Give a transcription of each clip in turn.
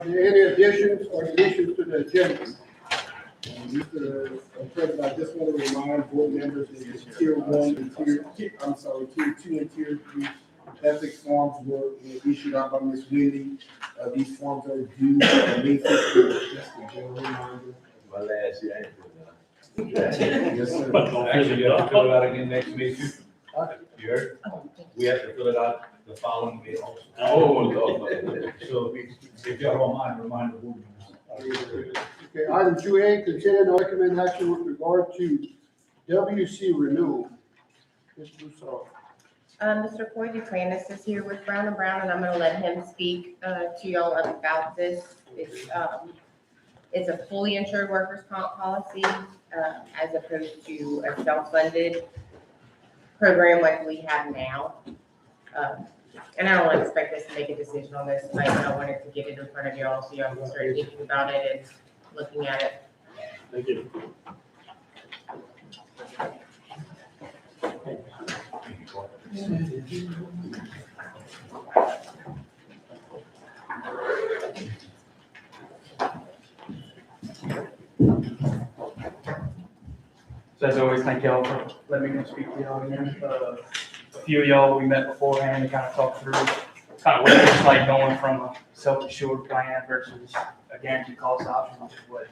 Are there any additions or deletions to the agenda? Mr. President, I just want to remind board members that the tier one and tier 2 and tier 3 ethics forms were issued out by Ms. Wendy. These forms are due May 15th. Just a general reminder. My last year, I ain't doing that. Yes, sir. Actually, you have to fill it out again next meeting. You heard? We have to fill it out the following meeting also. Oh, So if y'all don't mind, remind the board members. Okay, item 2A, consider and recommend action with regard to WC renewal. Mr. Russo. Mr. Coy Duplantis is here with Brown and Brown, and I'm gonna let him speak to y'all about this. It's a fully insured workers' comp policy, as opposed to a self-funded program like we have now. And I don't expect us to make a decision on this tonight, but I wanted to get it in front of y'all so y'all can start thinking about it and looking at it. Thank you. So as always, thank y'all for letting me come speak to y'all again. A few of y'all we met beforehand to kind of talk through kind of what it's like going from a self-insured plan versus a guaranteed cost option, which is what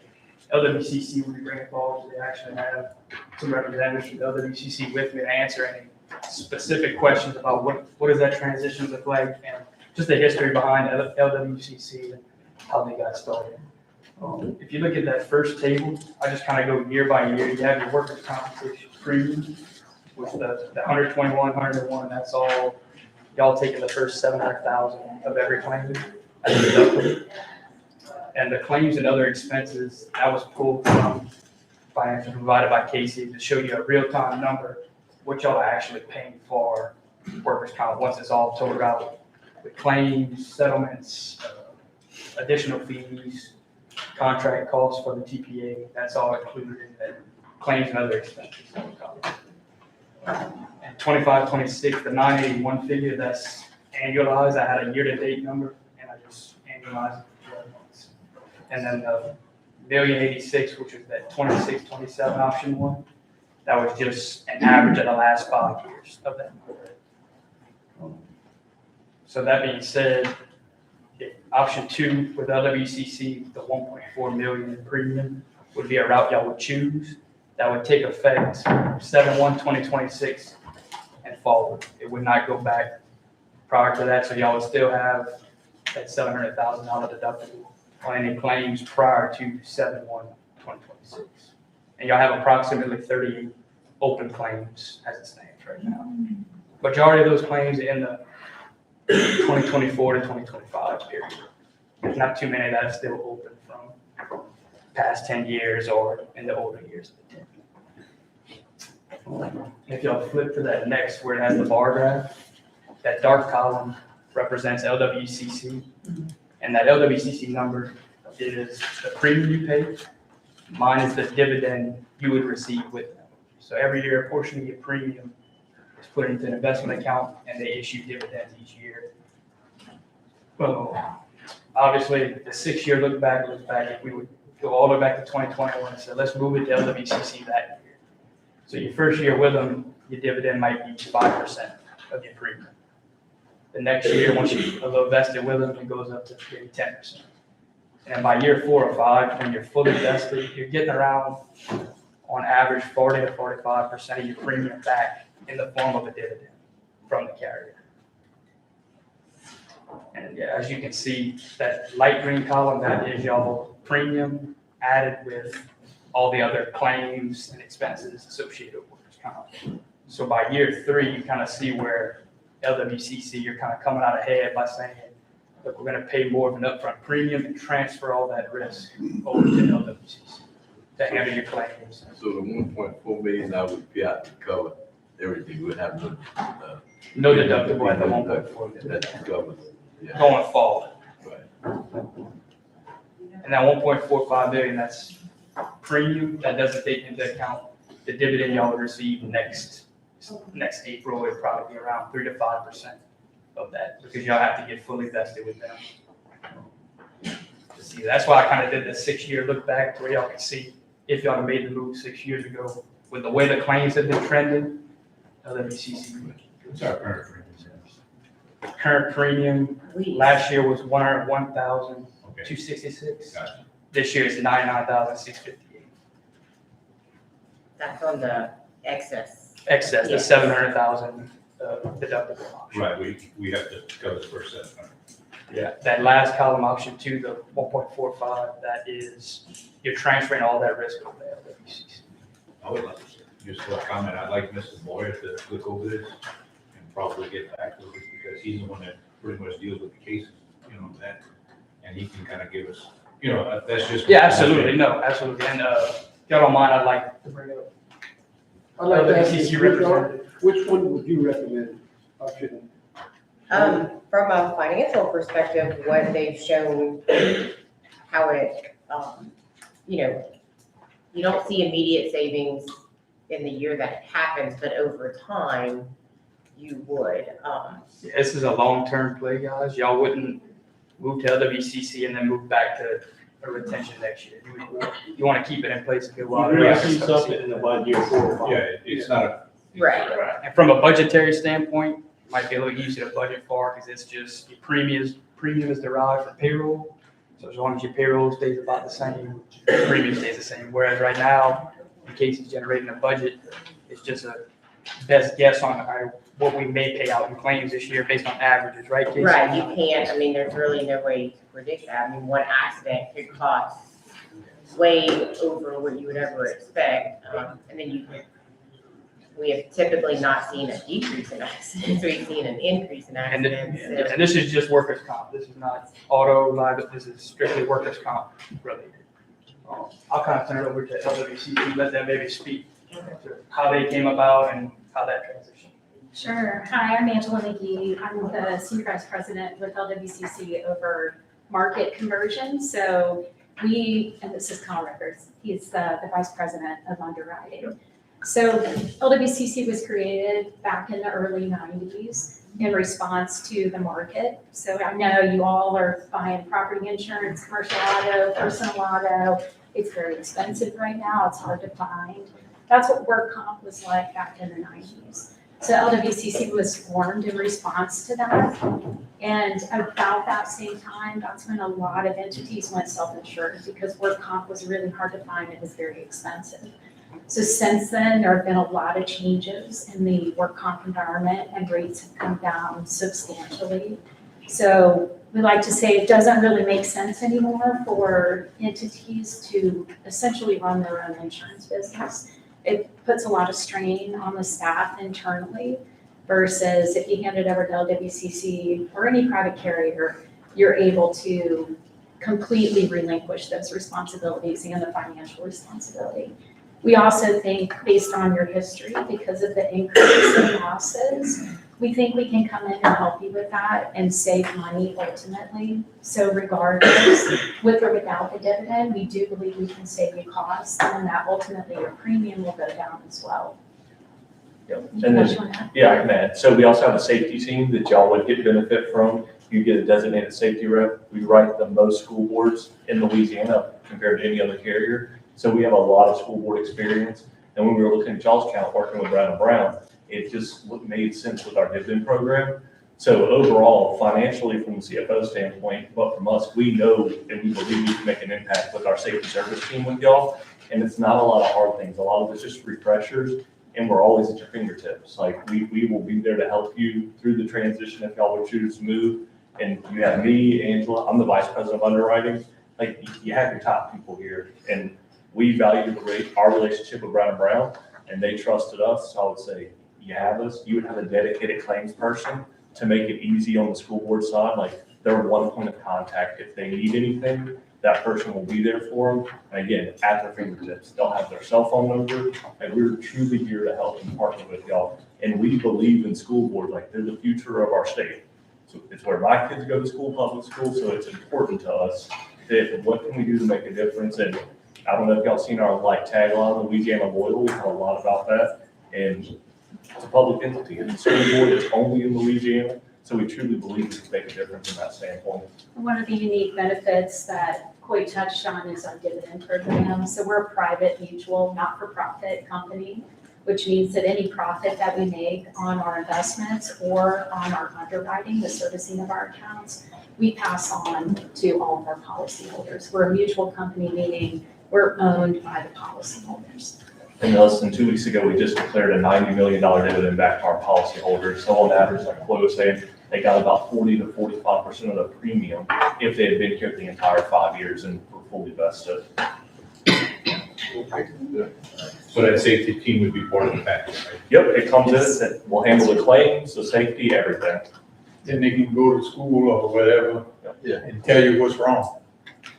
LWCC would be bringing forward. They actually have some representatives from LWCC with me to answer any specific questions about what does that transition look like and just the history behind LWCC and how they got started. If you look at that first table, I just kind of go year by year. You have your workers' compensation premium, which the 121, 101, that's all y'all taking the first 700,000 of every claim as a deductible. And the claims and other expenses, that was pulled from financial provided by Casey to show you a real-time number, what y'all are actually paying for workers' comp once it's all totaled out with claims, settlements, additional fees, contract costs for the TPA, that's all included in that claims and other expenses. And 25, 26, the 981 figure, that's annualized. I had a year-to-date number, and I just annualized it for 12 months. And then the $1,086,000, which is that 26, 27 option one, that was just an average of the last 5 years of that number. So that being said, option 2 with LWCC, the 1.4 million in premium would be a route y'all would choose. That would take effect 7/1/2026 and forward. It would not go back prior to that, so y'all would still have that $700,000 deductible on any claims prior to 7/1/2026. And y'all have approximately 38 open claims as it stands right now. Majority of those claims in the 2024 to 2025 period. There's not too many that are still open from past 10 years or in the older years of the 10. If y'all flip to that next where it has the bar graph, that dark column represents LWCC. And that LWCC number is the premium you pay minus the dividend you would receive with them. So every year, a portion of your premium is put into an investment account and they issue dividends each year. Well, obviously, the 6-year look back, if we would go all the way back to 2021 and say, let's move it to LWCC that year. So your first year with them, your dividend might be 5% of your premium. The next year, once you're a little vested with them, it goes up to maybe 10%. And by year 4 or 5, when you're fully vested, you're getting around, on average, 40 to 45% of your premium back in the form of a dividend from the carrier. And yeah, as you can see, that light green column, that is y'all premium added with all the other claims and expenses associated with workers' comp. So by year 3, you kind of see where LWCC, you're kind of coming out ahead by saying, look, we're going to pay more of an upfront premium and transfer all that risk over to LWCC to handle your claims. So the 1.4 million I would pay out to cover everything, would have No deductible at the 1.4 million. that covers. Yeah. Going forward. Right. And that 1.45 million, that's premium. That doesn't take into account the dividend y'all will receive next April. It'll probably be around 3 to 5% of that because y'all have to get fully vested with them. see. That's why I kind of did the 6-year look back to where y'all can see if y'all made the move 6 years ago. With the way the claims have been trending, LWCC would. What's our current premium? Current premium We, last year was 101,266. Okay, gotcha. This year is 99,658. that's on the excess. Excess, the Yes. 700,000 deductible option. Right, we have to cover the first set. Yeah, that last column option two, the 1.45, that is, you're transferring all that risk over to LWCC. I would like to just a comment, I'd like Mr. Boyer to look over this and probably get back to us because he's the one that pretty much deals with the cases, that, and he can kind of give us, that's just. Yeah, absolutely, no, absolutely, and if y'all don't mind, I'd like to bring it up. I'd like to ask LWCC you, representative. which one would you recommend option? From a financial perspective, what they've shown, how it, you don't see immediate savings in the year that it happens, but over time, you would. Yeah, this is a long-term play, guys, y'all wouldn't move to LWCC and then move back to a retention next year. You want to keep it in place a good while. You really see something in about year 4 or 5. Yeah, it's not a. Right. And from a budgetary standpoint, it might be a little easier to budget for because it's just your premium is derived from payroll. So as long as your payroll stays about the same, your premium stays the same. Whereas right now, in case he's generating a budget, it's just a best guess on what we may pay out in claims this year based on averages, right, Casey? Right, you can't, there's really no way to predict that. One accident could cost way over what you would ever expect. And then we have typically not seen a decrease in accidents, we've seen an increase in And, accidents. So- and this is just workers' comp. This is not auto, liability, this is strictly workers' comp related. I'll kind of turn it over to LWCC, let them maybe speak to how they came about and how that transition. Sure. Hi, I'm Angela McGee. I'm the Senior Vice President with LWCC over market conversion. So and this is Colin Rivers, he's the Vice President of underwriting. So LWCC was created back in the early 90s in response to the market. So I know you all are buying property insurance, commercial auto, personal auto. It's very expensive right now. It's hard to find. That's what work comp was like back in the 90s. So LWCC was formed in response to that. And about that same time, that's when a lot of entities went self-insured because work comp was really hard to find. It was very expensive. So since then, there have been a lot of changes in the work comp environment and rates have come down substantially. So we like to say it doesn't really make sense anymore for entities to essentially run their own insurance business. It puts a lot of strain on the staff internally versus if you hand it over to LWCC or any private carrier, you're able to completely relinquish those responsibilities and the financial responsibility. We also think based on your history, because of the increase in losses, we think we can come in and help you with that and save money ultimately. So regardless, with or without the dividend, we do believe we can save you costs and that ultimately your premium will go down as well. Yep. And then, yeah, I can add. So we also have a safety team that y'all would get benefit from. You get a designated safety rep. We write the most school boards in Louisiana compared to any other carrier. So we have a lot of school board experience. And when we were looking at y'all's count, working with Brown & Brown, it just made sense with our dividend program. So overall, financially from the CFO standpoint, but from us, we know and we believe we can make an impact with our safety service team with y'all. And it's not a lot of hard things. A lot of it's just refreshers. And we're always at your fingertips. Like we will be there to help you through the transition if y'all would choose to move. And you have me, Angela, I'm the Vice President of underwriting. Like you have your top people here and we value our relationship with Brown & Brown and they trusted us. So I would say you have us, you would have a dedicated claims person to make it easy on the school board side. Like they're one point of contact. If they need anything, that person will be there for them. And again, at their fingertips, they'll have their cell phone number. And we're truly here to help and partner with y'all. And we believe in school boards, like they're the future of our state. So it's where my kids go to school, public school. So it's important to us that what can we do to make a difference? And I don't know if y'all seen our tagline, Louisiana Loyal. We talk a lot about that. And it's a public entity. It's a school board that's only in Louisiana. So we truly believe we can make a difference from that standpoint. One of the unique benefits that Coy touched on is our dividend program. So we're a private, mutual, not-for-profit company, which means that any profit that we make on our investments or on our underwriting, the servicing of our accounts, we pass on to all of our policyholders. We're a mutual company, meaning we're owned by the policyholders. And less than 2 weeks ago, we just declared a $90 million dividend back to our policyholders. So on average, like Chloe was saying, they got about 40 to 45% of the premium if they had been here the entire 5 years and were fully vested. So that safety team would be part of the package, right? Yep, it comes in, it will handle the claims, the safety, everything. Then they can go to school or whatever. Yeah. And tell you what's wrong,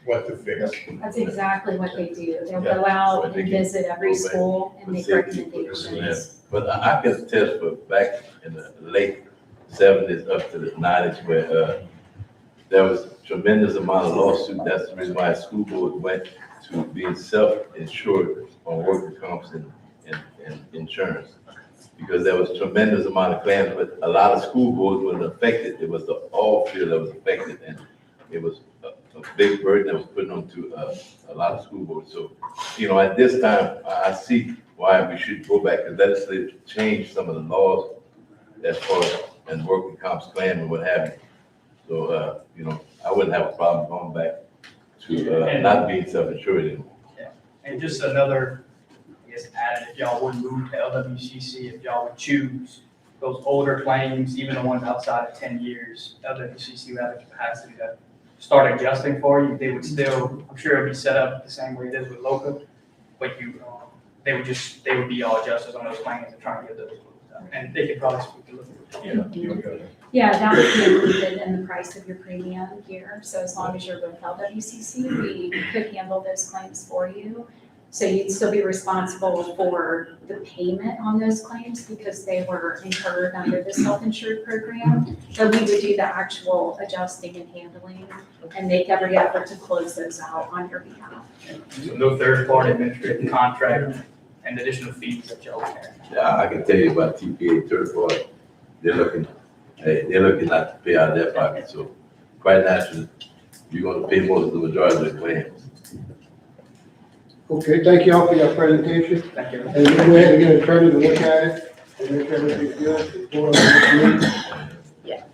what to fix. That's exactly what they do. They'll go out and visit every school and make recommendations. But I can attest for back in the late 70s up to the 90s where there was tremendous amount of lawsuits. That's the reason why school board went to being self-insured on workers' comps and insurance. Because there was tremendous amount of claims, but a lot of school boards were affected. It was the all field that was affected, and it was a big burden that was put onto a lot of school boards. So, at this time, I see why we should go back and legislature change some of the laws as far as and working comps claim and what have you. So, I wouldn't have a problem going back to not being self-insured anymore. And just another, I guess, added, if y'all would move to LWCC, if y'all would choose those older claims, even the ones outside of 10 years, LWCC would have the capacity to start adjusting for you. They would still, I'm sure it would be set up the same way it is with LOCA, but they would be all adjusters on those claims and trying to get those done. And they could probably speak a little bit. Yeah, that would be included in the price of your premium here. So as long as you're with LWCC, we could handle those claims for you. So you'd still be responsible for the payment on those claims because they were incurred under the self-insured program. But we would do the actual adjusting and handling and make every effort to close those out on your behalf. So no third-party administrative contract and additional fees that y'all would have. Yeah, I can tell you about TPA third party. They're looking not to pay out of their pocket. So quite naturally, you're going to pay most of the majority of the claims. Okay, thank you all for your presentation. Thank you. And you go ahead and get an attorney to look at it and make everything good. Vote on it.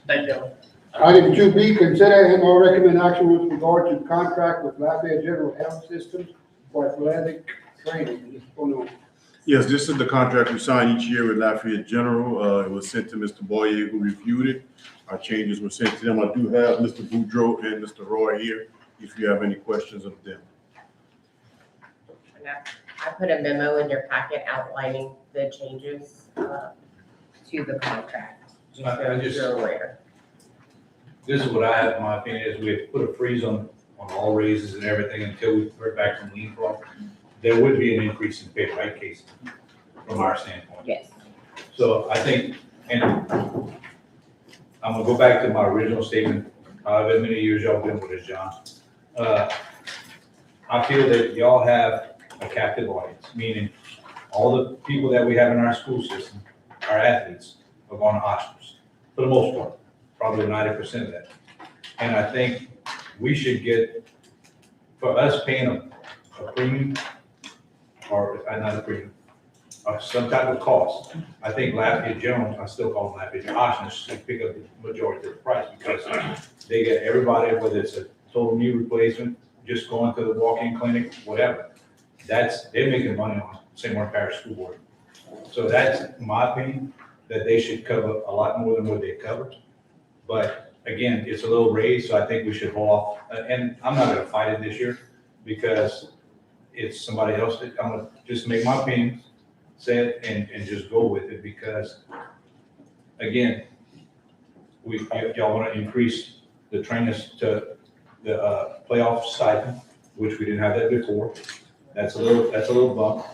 Thank you. Item 2B, consider and/or recommend action with regard to contract with Lafayette General Health Systems for athletic training. Yes, this is the contract we sign each year with Lafayette General. It was sent to Mr. Boyer, who reviewed it. Our changes were sent to them. I do have Mr. Boudreau and Mr. Roy here, if you have any questions of them. I put a memo in your packet outlining the changes to the contract, just so you're aware. This is what I have, in my opinion, is we have put a freeze on all raises and everything until we heard back from Lean Club. There would be an increase in pay, right, Casey, from our standpoint. Yes. So I think, and I'm gonna go back to my original statement, however many years y'all been with us, John. I feel that y'all have a captive audience, meaning all the people that we have in our school system, our athletes, are going to Oshkosh, for the most part, probably 90% of that. And I think we should get, for us paying a premium, or not a premium, or some type of cost, I think Lafayette Jones, I still call them Lafayette Oshkosh, should pick up the majority of the price because they get everybody, whether it's a total knee replacement, just going to the walk-in clinic, whatever. They're making money on St. Mark Parish School Board. So that's my opinion, that they should cover a lot more than what they covered. But again, it's a little raised, so I think we should hold off. And I'm not gonna fight it this year because it's somebody else that I'm gonna just make my opinion, say it and just go with it because again, y'all wanna increase the trainers to the playoff stipend, which we didn't have that before. That's a little bump.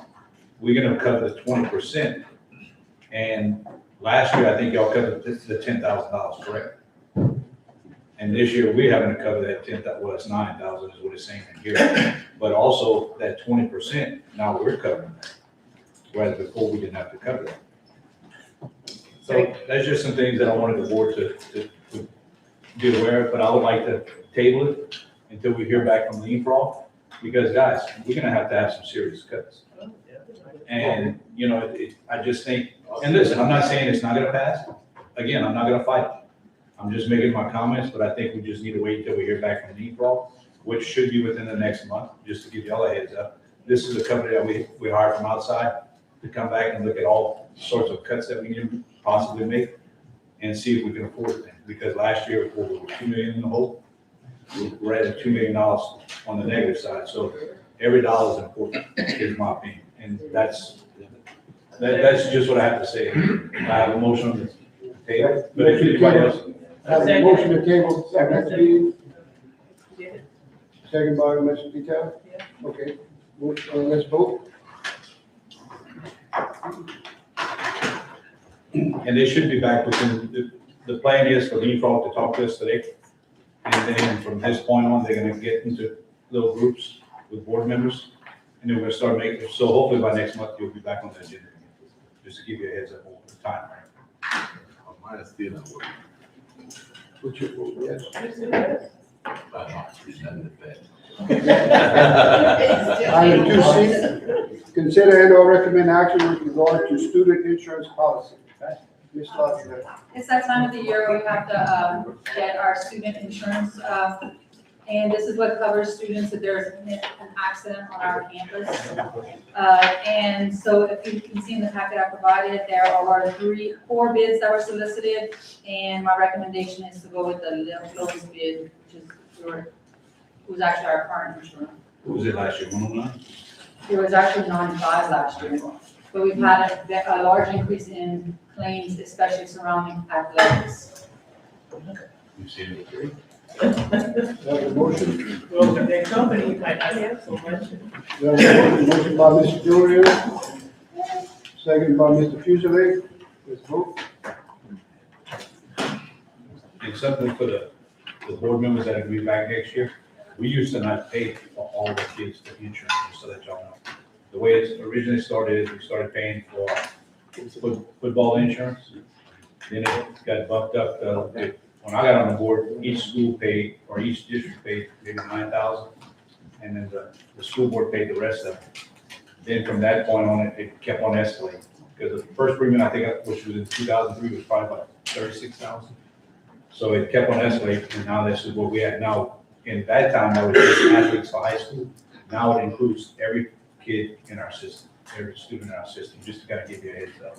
We're gonna cover the 20%. And last year, I think y'all covered the $10,000, correct? And this year, we're having to cover that it's 9,000 is what it's saying in here. But also that 20%, now we're covering that. Whereas before, we didn't have to cover that. So that's just some things that I wanted the board to be aware of, but I would like to table it until we hear back from Lean Frog. Because guys, we're gonna have to have some serious cuts. And, you know, I just think, and listen, I'm not saying it's not gonna pass. Again, I'm not gonna fight it. I'm just making my comments, but I think we just need to wait until we hear back from Lean Frog, which should be within the next month, just to give y'all a heads up. This is a company that we hired from outside to come back and look at all sorts of cuts that we can possibly make and see if we can afford it. Because last year, we were 2 million in the hole. We're at $2 million on the negative side. So every dollar is important, is my opinion. And that's just what I have to say. I have a motion on the table, but if anybody else. I have a motion to table, next meeting. Second by Mr. Patel? Okay, let's vote. And they should be back within, the plan is for Lean Frog to talk to us today. And then from this point on, they're gonna get into little groups with board members. And then we're gonna start making, so hopefully by next month, you'll be back on the agenda. Just to give you a heads up on the time. Mine is still not working. What's your vote, yes? It's not in the past. Item 2C, consider and/or recommend action with regard to student insurance policy. Ms. Lodge. It's that time of the year we have to get our student insurance. And this is what covers students if there's an accident on our campus. And so if you can see in the packet I provided, there are 4 bids that were solicited. And my recommendation is to go with the lowest bid, who's actually our current insurance. What was it last year, 109? It was actually 95 last year. But we've had a large increase in claims, especially surrounding athletics. You've seen it agree? Have a motion? Well, the company might not have so much. We have a motion by Mr. Julian, second by Mr. Fusilier. Let's vote. And something for the board members that will be back next year, we used to not pay for all the kids the insurance, just so that y'all know. The way it originally started is we started paying for football insurance. Then it got bumped up, when I got on the board, each school paid, or each district paid maybe 9,000. And then the school board paid the rest of it. Then from that point on, it kept on escalating. Because the first premium, I think, which was in 2003, was probably about 36,000. So it kept on escalating, and now this is what we had now. In that time, that was just athletes for high school. Now it includes every kid in our system, every student in our system, just to kind of give you a heads up.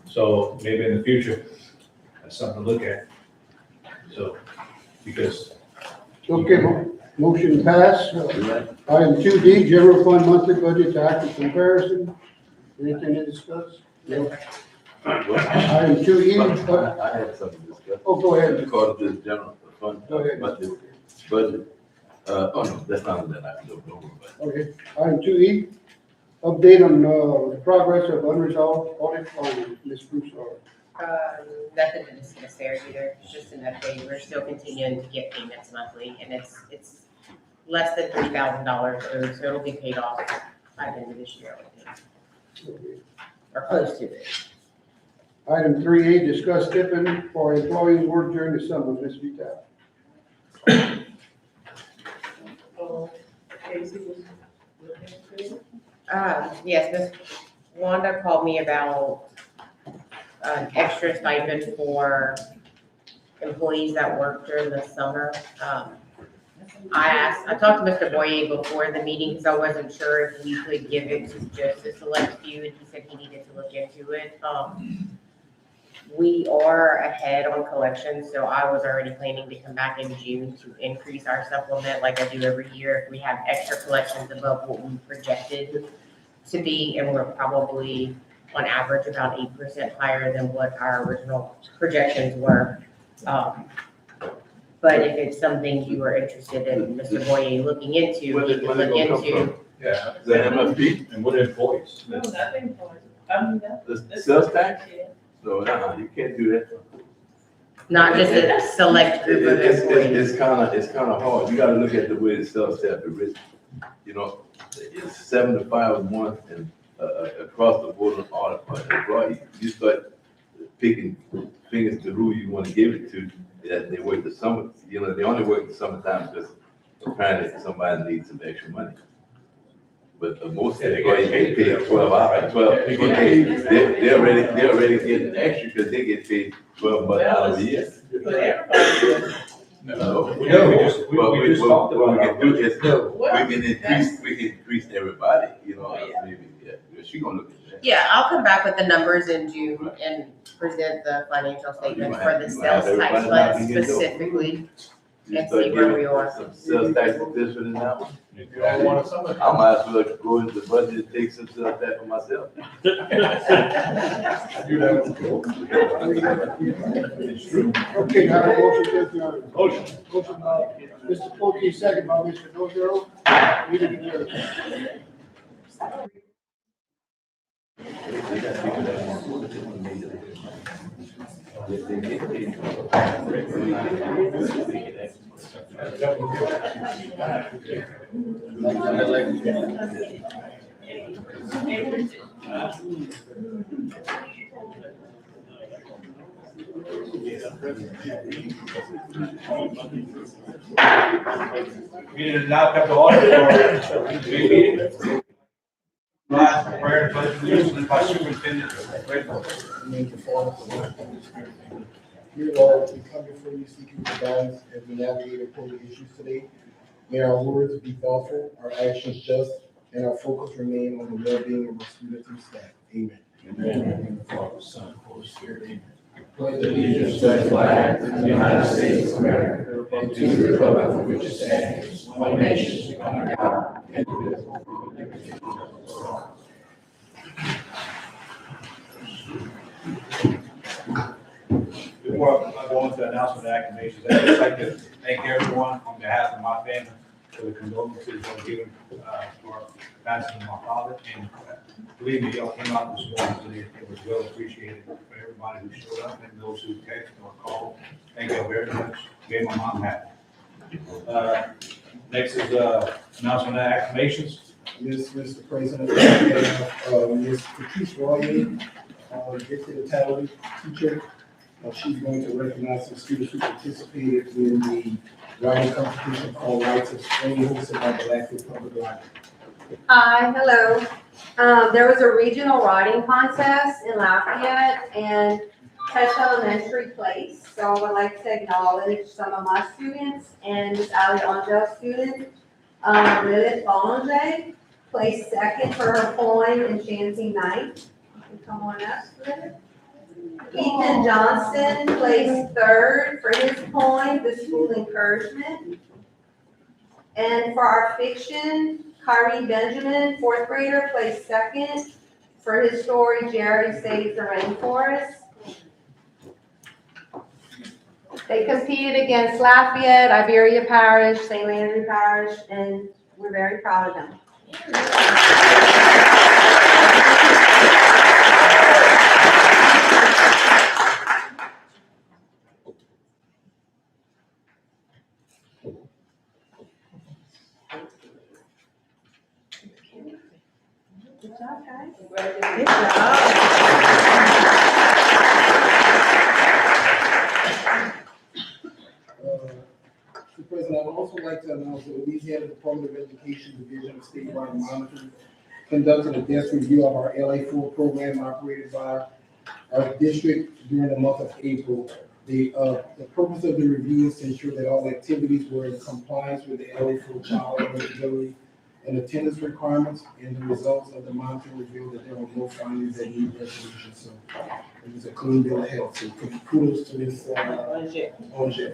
So maybe in the future, that's something to look at. So, because. Okay, motion passed. Item 2D, general fund monthly budget to active comparison. Anything to discuss? No. Item 2E. I had something to discuss. Oh, go ahead. Because of this general fund, Go ahead. budget. Oh, no, that's not that I can go over, but. Okay. Item 2E, update on the progress of unresolved audit findings. Ms. Broussard. Nothing to discuss there either, it's just an update, we're still continuing to get payments monthly, and it's less than $3,000 owed, so it'll be paid off by the end of this year, I think. Or close to it. Item 3A, discuss stipend for employees work during the summer. Ms. Vital. Yes, Ms. Wanda called me about an extra stipend for employees that work during the summer. I talked to Mr. Boye before the meeting because I wasn't sure if we could give it to just a select few, and he said he needed to look into it. We are ahead on collections, so I was already planning to come back in June to increase our supplement like I do every year if we have extra collections above what we projected to be, and we're probably on average about 8% higher than what our original projections were. But if it's something you are interested in, Mr. Boye, looking into, we can look into. Yeah. Is that MFP? And what employees? No, nothing for it. I mean, that's. The sales tax? No, you can't do that. Not just a select group of employees. It's kind of hard. You gotta look at the way the sales tax is written. You know, it's 7 to 5 a month and across the board on audit employees. You start picking fingers to who you want to give it to, that they work the summer, you know, they only work the summertime because apparently somebody needs some extra money. But most of the employees get paid 12 hours, 12, okay, they're already getting extra because they get paid $12 a year. But everybody. No, We just talked about what we can do is, Well, we can increase everybody, you know, maybe, yeah, she gonna look at that. Yeah, I'll come back with the numbers in June and present the financial statements for the sales tax fund specifically. You And start see where we giving are. some sales tax position now. You all want some of I might as well go into the budget and take some sales tax for myself. It's true. Okay, now the motion is, motion by Mr. Pokey, second by Mr. Dozero. Meeting adjourned. Meeting is now come to order for meeting. Last prayer and pledge allegiance by Superintendent. Dear Lord, we come before you seeking your guidance as we navigate important issues today. May our words be thoughtful, our actions just, and our focus remain on the well-being of our students and staff. Amen. Amen. Father, Son, Holy Spirit, amen. Pledge Allegiance to the flag of the United States of America and to the republic for which it stands, one nation, under God, indivisible, with liberty and justice for all. Before I go into announcement of acclamations, I'd just like to thank everyone on behalf of my family for the condolences that were given for passing of my father. And believe me, y'all came out this morning, and it was well appreciated for everybody who showed up and those who texted or called. Thank you very much. Made my mom happy. Next is announcement of acclamations. Yes, Mr. President, Ms. Patrice Royer, gifted talent teacher. She's going to recognize some students who participated in the writing competition called Rights of Spring, hosted by the Blackfoot Public Library. Hi, hello. There was a regional writing contest in Lafayette and Tesh Elementary placed. So I would like to acknowledge some of my students and Ms. Ali Angel student, Lilith Boulanger, placed second for her poem Enchanting Night. You can come on up, Lilith. Ethan Johnson placed third for his poem, The School Encouragement. And for our fiction, Kyrie Benjamin, fourth grader, placed second for his story, Jerry Saves the Rainforest. They competed against Lafayette, Iberia Parish, St. Landry Parish, and we're very proud of them. Good job, guys. Good job. Mr. President, I would also like to announce that Louisiana Department of Education Division of Statewide Monitoring conducted a desk review of our LA4 program operated by our district during the month of April. The purpose of the review is to ensure that all activities were in compliance with the LA4 child eligibility and attendance requirements, and the results of the monitoring revealed that there were no findings that need resolution. So it was a clean bill of health. So kudos to this, Angel.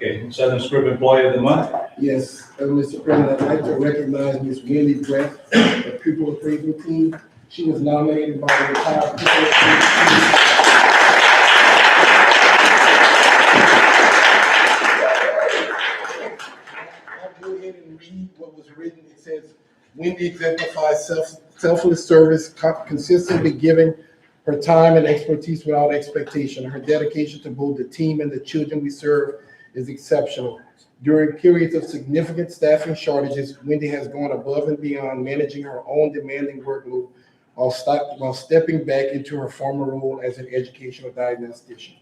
Okay, Southern Script Employee of the Month. Yes, Mr. President, I'd like to recognize Ms. Wendy Brett, the pupil appraisal team. She was nominated by the entire pupil appraisal team. I'll go ahead and read what was written. It says, Wendy exemplifies selfless service, consistently giving her time and expertise without expectation. Her dedication to both the team and the children we serve is exceptional. During periods of significant staffing shortages, Wendy has gone above and beyond managing her own demanding workload while stepping back into her former role as an educational diagnostician.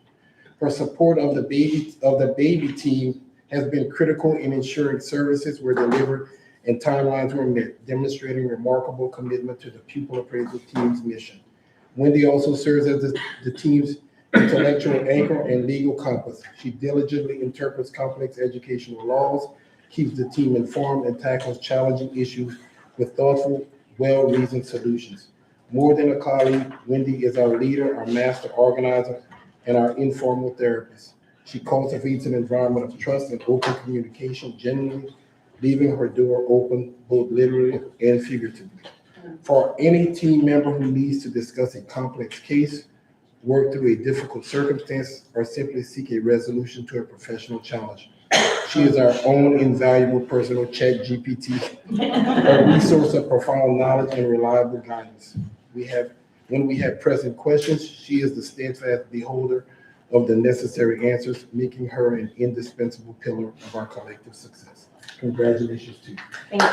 Her support of the baby team has been critical in ensuring services were delivered and timelines were met, demonstrating remarkable commitment to the pupil appraisal team's mission. Wendy also serves as the team's intellectual anchor and legal compass. She diligently interprets complex educational laws, keeps the team informed, and tackles challenging issues with thoughtful, well-reasoned solutions. More than a colleague, Wendy is our leader, our master organizer, and our informal therapist. She cultivates an environment of trust and open communication, genuinely leaving her door open both literally and figuratively. For any team member who needs to discuss a complex case, work through a difficult circumstance, or simply seek a resolution to a professional challenge, she is our own invaluable personal ChatGPT, a resource of profound knowledge and reliable guidance. When we have pressing questions, she is the steadfast beholder of the necessary answers, making her an indispensable pillar of our collective success. Congratulations to you. Thank you.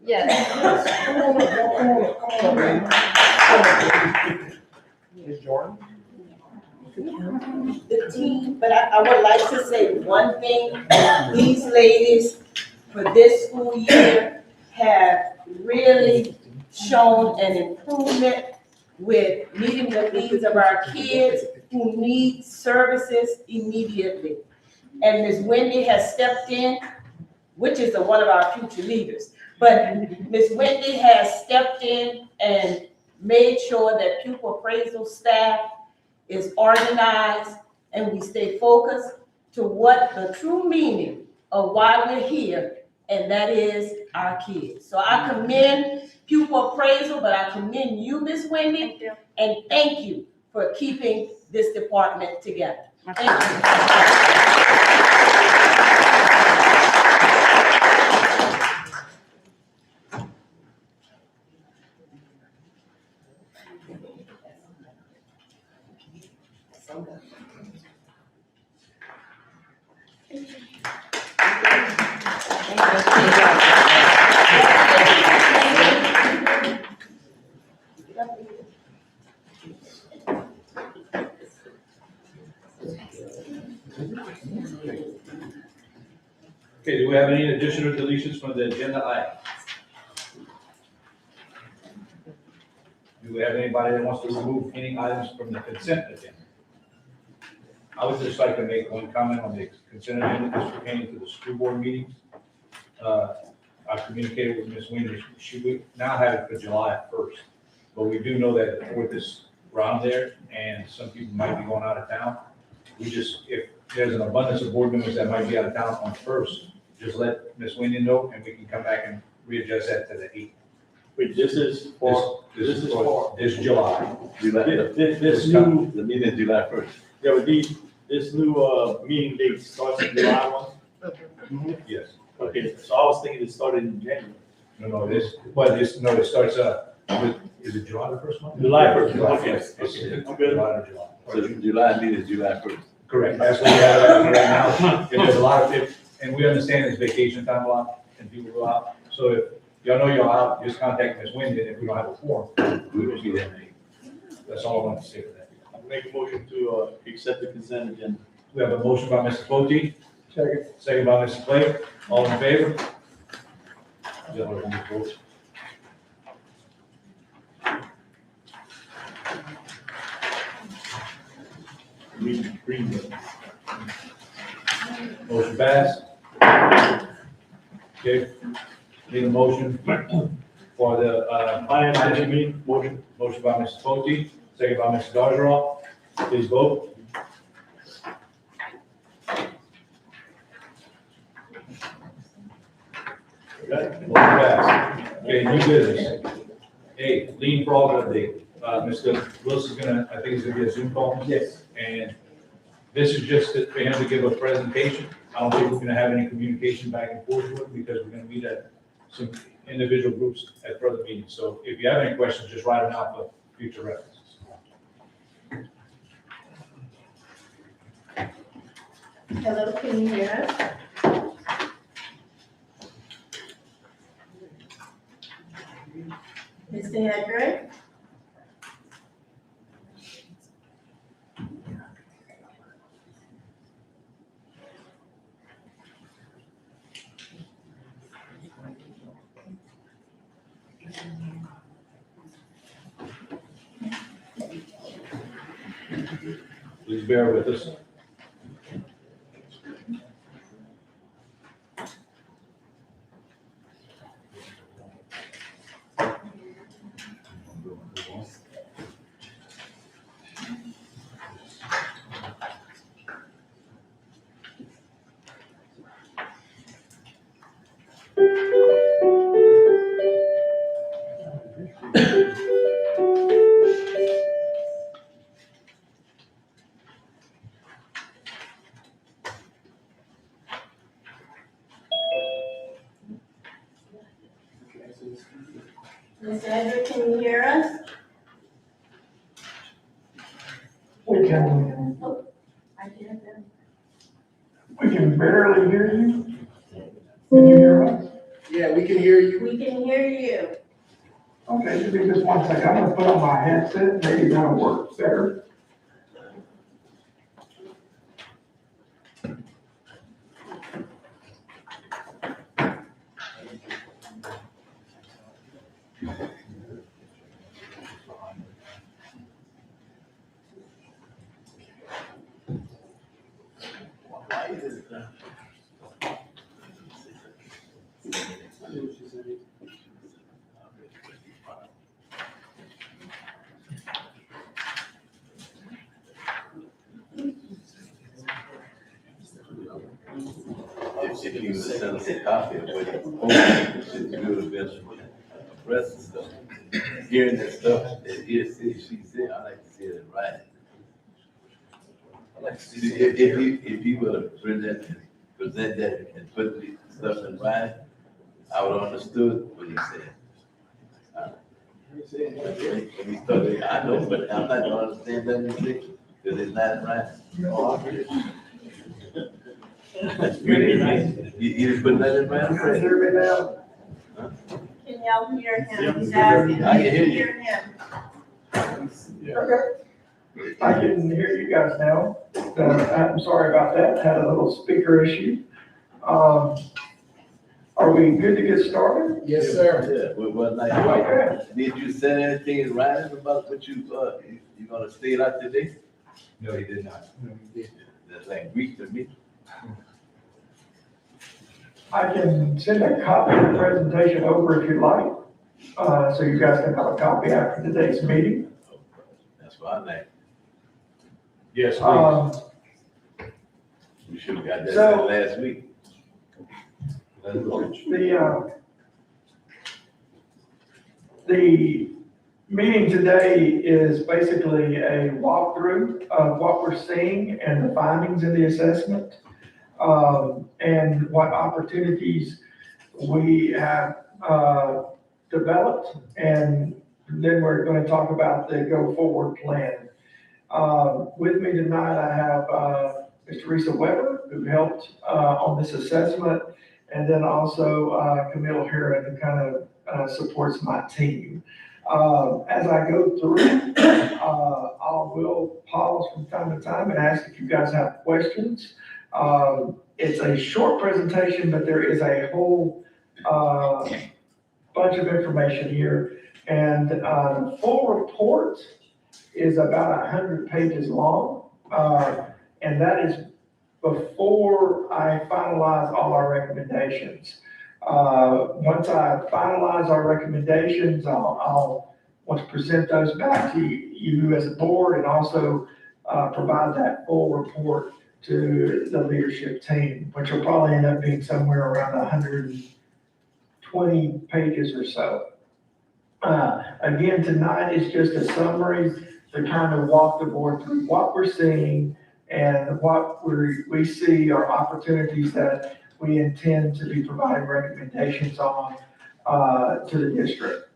Yes. Come on, man. Ms. Jordan? The team, but I would like to say one thing. These ladies for this school year have really shown an improvement with meeting the needs of our kids who need services immediately. And Ms. Wendy has stepped in, which is one of our future leaders. But Ms. Wendy has stepped in and made sure that pupil appraisal staff is organized and we stay focused to what the true meaning of why we're here, and that is our kids. So I commend pupil appraisal, but I commend you, Ms. Wendy, and thank you for keeping this department together. Thank you. Okay, do we have any additional deletions from the agenda items? Do we have anybody that wants to remove any items from the consent agenda? I would just like to make one comment on the consent agenda as pertaining to the school board meetings. I've communicated with Ms. Wendy, she would now have it for July 1st, but we do know that the 4th is around there, and some people might be going out of town. We just, if there's an abundance of board members that might be out of town on 1st, just let Ms. Wendy know, and we can come back and readjust that to the 8th. Wait, this is for, This is for this July. this new, The meeting is July 1st. yeah, but this new, meeting date starts in July 1? Yes. Okay, so I was thinking it started in January. No, it starts, with, is it July the first month? July 1st, July okay. 1st. It's I'm good. July to July. So July meeting is July 1st. Correct, that's what we have right now. If there's a lot of, and we understand it's vacation time a lot, and people go out, so if y'all know you're out, just contact Ms. Wendy, and if we don't have a forum, we will be there. That's all I want to say for that. I'll make a motion to, accept the consent agenda. We have a motion by Mr. Bolte. Second by Mr. Clay. All in favor? Motion passed. Okay, need a motion for the, Finance committee, motion. motion by Mr. Bolte, second by Mr. Dodgerall. Please vote. Motion passed. Okay, new business. Hey, lean fraud update. Mr. Wilson's gonna, I think it's gonna be a Zoom call. Yes. And This is just for him to give a presentation. I don't think we're gonna have any communication back and forth with him because we're gonna meet at some individual groups at further meetings. So if you have any questions, just write them out for future references. Hello, can you hear us? Mr. Hedrick? Please bear with us. Mr. Hedrick, can you hear us? We can, I can't hear. we can barely hear you. Can you hear us? Yeah, we can hear you. We can hear you. Okay, give me just one second. I'm gonna put on my headset. Maybe that'll work better. If you would send us a copy of what he posted, it would have been impressive stuff. Hearing that stuff that he said, she said, I like to see it in writing. I like to see if he would have present that and put the stuff in writing, I would have understood what he said. When he started, I know, but I'm not gonna understand that music, because it's not in writing. You didn't put that in writing? You guys hear me now? Can y'all hear him? He's asking, I can can hear you you. hear him? Okay. I can hear you guys now. I'm sorry about that. Had a little speaker issue. Are we good to get started? Yes, sir. Yeah, well, like, Okay. did you send anything in writing about what you gonna state out today? No, he did not. That's like Greek to me. I can send a copy of the presentation over if you'd like, so you guys can have a copy after today's meeting. That's what I like. Yes, please. We should have got that So- last week. The meeting today is basically a walkthrough of what we're seeing and the findings in the assessment, and what opportunities we have, developed, and then we're gonna talk about the go-forward plan. With me tonight, I have, Mr. Teresa Weber, who helped, on this assessment, and then also, Camille Herron, who kind of, supports my team. As I go through, I will pause from time to time and ask if you guys have questions. It's a short presentation, but there is a whole, bunch of information here. And, the full report is about 100 pages long. And that is before I finalize all our recommendations. Once I finalize our recommendations, I'll want to present those back to you as a board, and also, provide that full report to the leadership team, which will probably end up being somewhere around 120 pages or so. Again, tonight is just a summary to kind of walk the board through what we're seeing and what we see are opportunities that we intend to be providing recommendations on to the district.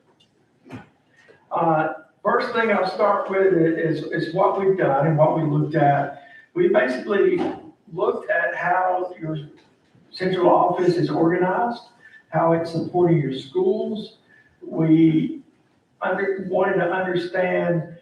First thing I'll start with is what we've done and what we looked at. We basically looked at how your central office is organized, how it's supporting your schools. We wanted to understand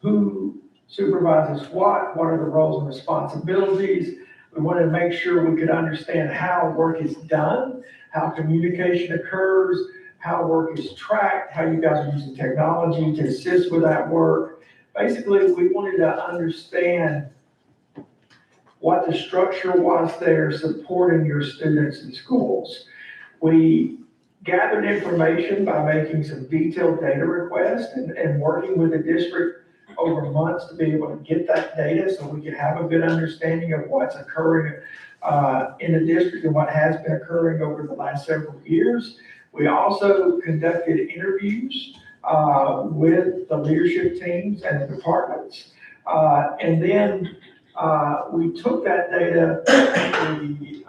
who supervises what are the roles and responsibilities. We wanted to make sure we could understand how work is done, how communication occurs, how work is tracked, how you guys are using technology to assist with that work. Basically, we wanted to understand what the structure was there supporting your students in schools. We gathered information by making some detailed data requests and working with the district over months to be able to get that data so we could have a good understanding of what's occurring in the district and what has been occurring over the last several years. We also conducted interviews with the leadership teams and the departments. And then we took that data, we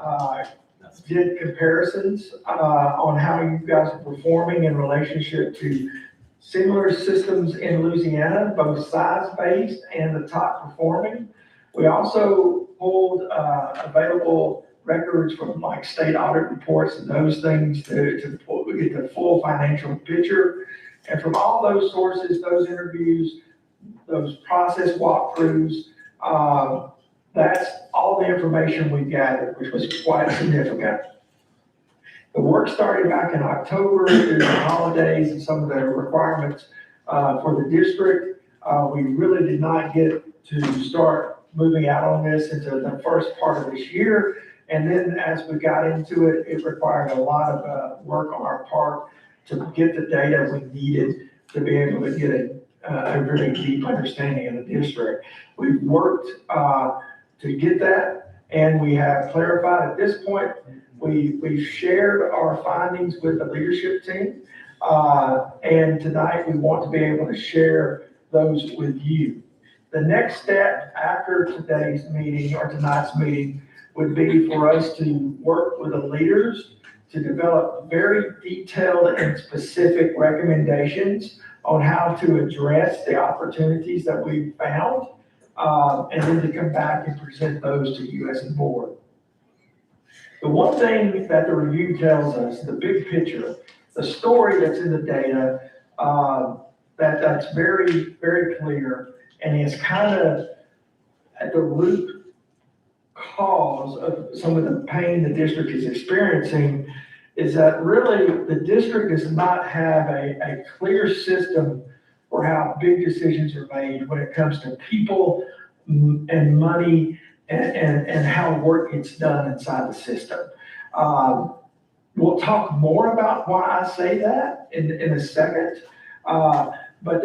did comparisons on how you guys are performing in relationship to similar systems in Louisiana, both size-based and the top performing. We also pulled available records from like state audit reports and those things to get the full financial picture. And from all those sources, those interviews, those process walkthroughs, that's all the information we gathered, which was quite significant. The work started back in October through the holidays and some of the requirements for the district. We really did not get to start moving out on this until the first part of this year. And then as we got into it, it required a lot of work on our part to get the data we needed to be able to get a really deep understanding of the district. We've worked to get that, and we have clarified at this point. We've shared our findings with the leadership team, and tonight we want to be able to share those with you. The next step after today's meeting or tonight's meeting would be for us to work with the leaders to develop very detailed and specific recommendations on how to address the opportunities that we found, and then to come back and present those to you as a board. The one thing that the review tells us, the big picture, the story that's in the data, that's very, very clear, and is kind of at the root cause of some of the pain the district is experiencing, is that really the district does not have a clear system for how big decisions are made when it comes to people and money and how work gets done inside the system. We'll talk more about why I say that in a second, but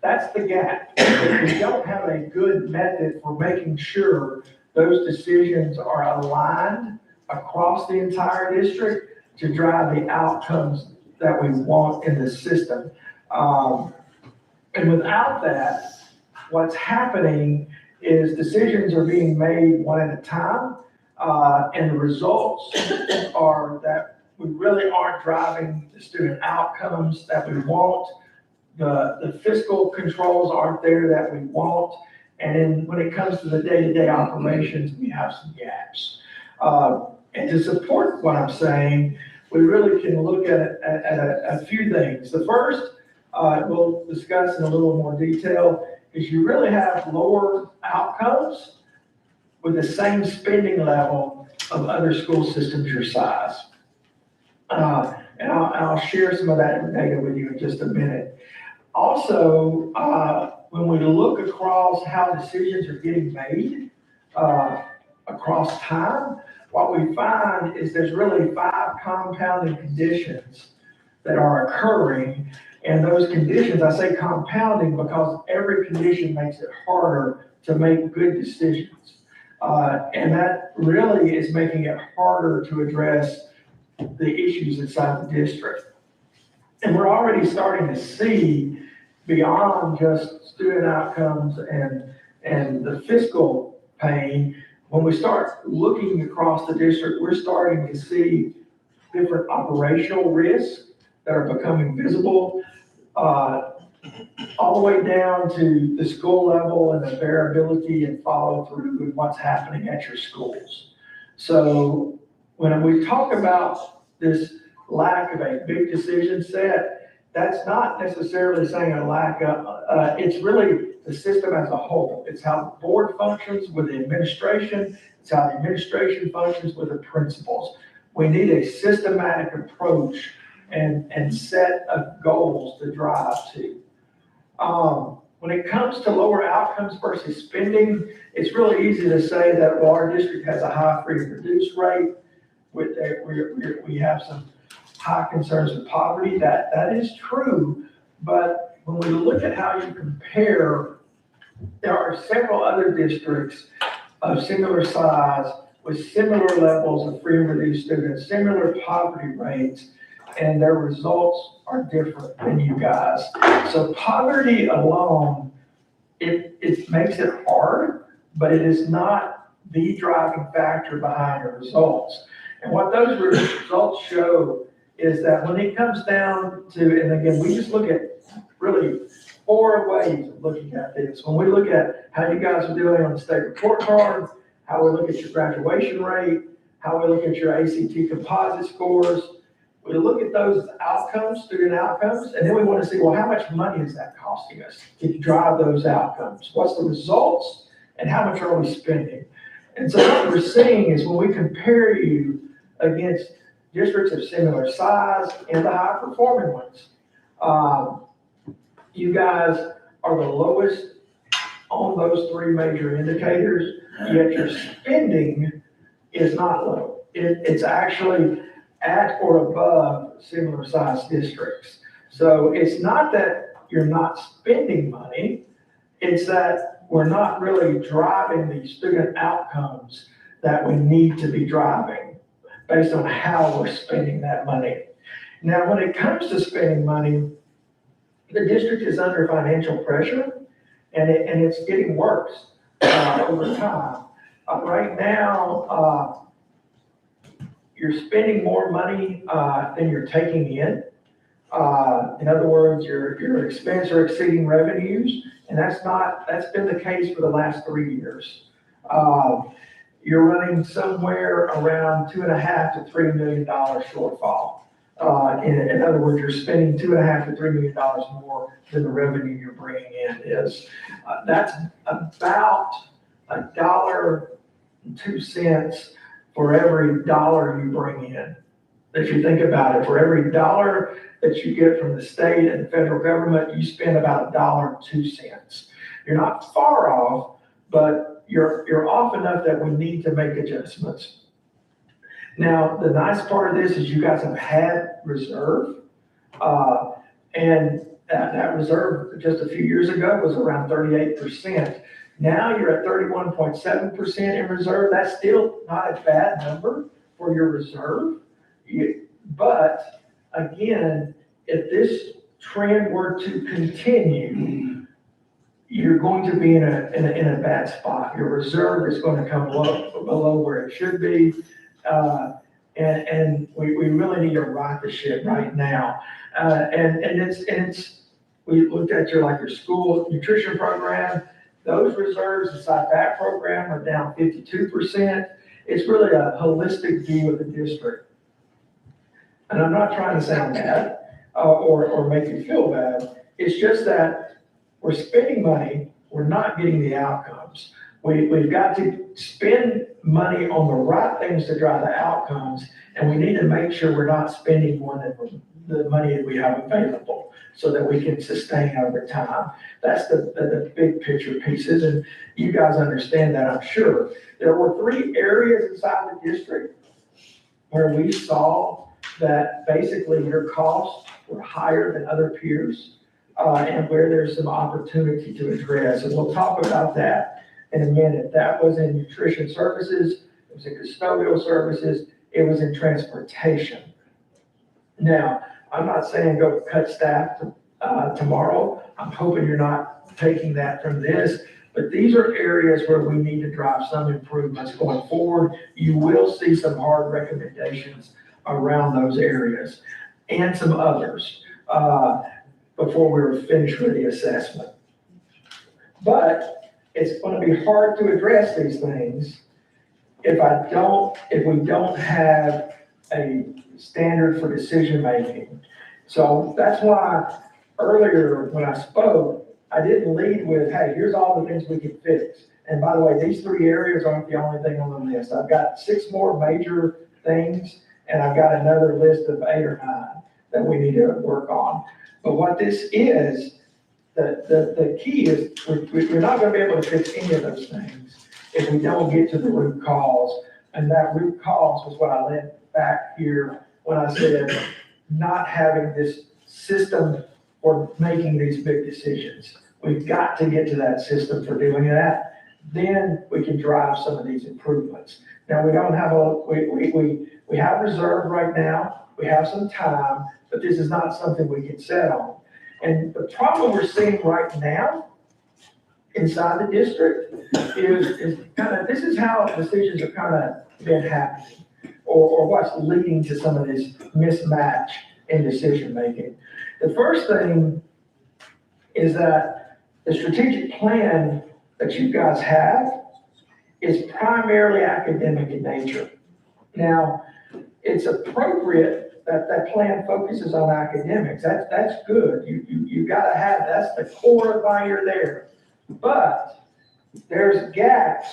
that's the gap. We don't have a good method for making sure those decisions are aligned across the entire district to drive the outcomes that we want in the system. And without that, what's happening is decisions are being made one at a time, and the results are that we really aren't driving the student outcomes that we want. The fiscal controls aren't there that we want. And then when it comes to the day-to-day operations, we have some gaps. And to support what I'm saying, we really can look at a few things. The first, we'll discuss in a little more detail, is you really have lower outcomes with the same spending level of other school systems your size. And I'll share some of that data with you in just a minute. Also, when we look across how decisions are getting made across time, what we find is there's really 5 compounding conditions that are occurring. And those conditions, I say compounding because every condition makes it harder to make good decisions. And that really is making it harder to address the issues inside the district. And we're already starting to see beyond just student outcomes and the fiscal paying. When we start looking across the district, we're starting to see different operational risks that are becoming visible, all the way down to the school level and the variability and follow through with what's happening at your schools. So when we talk about this lack of a big decision set, that's not necessarily saying a lack of, it's really the system as a whole. It's how the board functions with the administration. It's how the administration functions with the principals. We need a systematic approach and set of goals to drive to. When it comes to lower outcomes versus spending, it's really easy to say that, well, our district has a high free and reduced rate. We have some high concerns with poverty. That is true. But when we look at how you compare, there are several other districts of similar size with similar levels of free and reduced students, similar poverty rates, and their results are different than you guys. So poverty alone, it makes it hard, but it is not the driving factor behind your results. And what those results show is that when it comes down to, and again, we just look at really 4 ways of looking at this. When we look at how you guys are doing on the state report card, how we look at your graduation rate, how we look at your ACT composite scores, we look at those outcomes, student outcomes, and then we want to see, well, how much money is that costing us to drive those outcomes? What's the results and how much are we spending? And so what we're seeing is when we compare you against districts of similar size and the high performing ones, you guys are the lowest on those 3 major indicators, yet your spending is not low. It's actually at or above similar sized districts. So it's not that you're not spending money, it's that we're not really driving the student outcomes that we need to be driving based on how we're spending that money. Now, when it comes to spending money, the district is under financial pressure and it's getting worse over time. Right now, you're spending more money than you're taking in. In other words, your expenses are exceeding revenues, and that's been the case for the last 3 years. You're running somewhere around $2.5 to $3 million shortfall. In other words, you're spending $2.5 to $3 million more than the revenue you're bringing in is. That's about $1.02 for every dollar you bring in. If you think about it, for every dollar that you get from the state and the federal government, you spend about $1.02. You're not far off, but you're off enough that we need to make adjustments. Now, the nice part of this is you guys have had reserve, and that reserve just a few years ago was around 38%. Now you're at 31.7% in reserve. That's still not a bad number for your reserve. But again, if this trend were to continue, you're going to be in a bad spot. Your reserve is going to come below where it should be. And we really need to right the ship right now. We looked at your school nutrition program. Those reserves inside that program are down 52%. It's really a holistic view of the district. And I'm not trying to sound bad or make you feel bad. It's just that we're spending money, we're not getting the outcomes. We've got to spend money on the right things to drive the outcomes, and we need to make sure we're not spending more than the money that we have available so that we can sustain over time. That's the big picture pieces, and you guys understand that, I'm sure. There were 3 areas inside the district where we saw that basically your costs were higher than other peers, and where there's some opportunity to address, and we'll talk about that in a minute. That was in nutrition services, it was in custodial services, it was in transportation. Now, I'm not saying go cut staff tomorrow. I'm hoping you're not taking that from this, But these are areas where we need to drive some improvements going forward. You will see some hard recommendations around those areas and some others before we're finished with the assessment. But it's going to be hard to address these things if we don't have a standard for decision making. So that's why earlier when I spoke, I didn't lead with, hey, here's all the things we can fix. And by the way, these 3 areas aren't the only thing on the list. I've got 6 more major things, and I've got another list of 8 or 9 that we need to work on. But what this is, the key is we're not going to be able to fix any of those things if we don't get to the root cause. And that root cause was what I led back here when I said not having this system for making these big decisions. We've got to get to that system for doing that. Then we can drive some of these improvements. Now, we don't have we have reserve right now. We have some time, but this is not something we can set on. And the problem we're seeing right now inside the district is kind of, this is how decisions are kind of been happening, or what's leading to some of this mismatch in decision making. The first thing is that the strategic plan that you guys have is primarily academic in nature. Now, it's appropriate that that plan focuses on academics. That's good. You gotta have, that's the core of why you're there. But there's gaps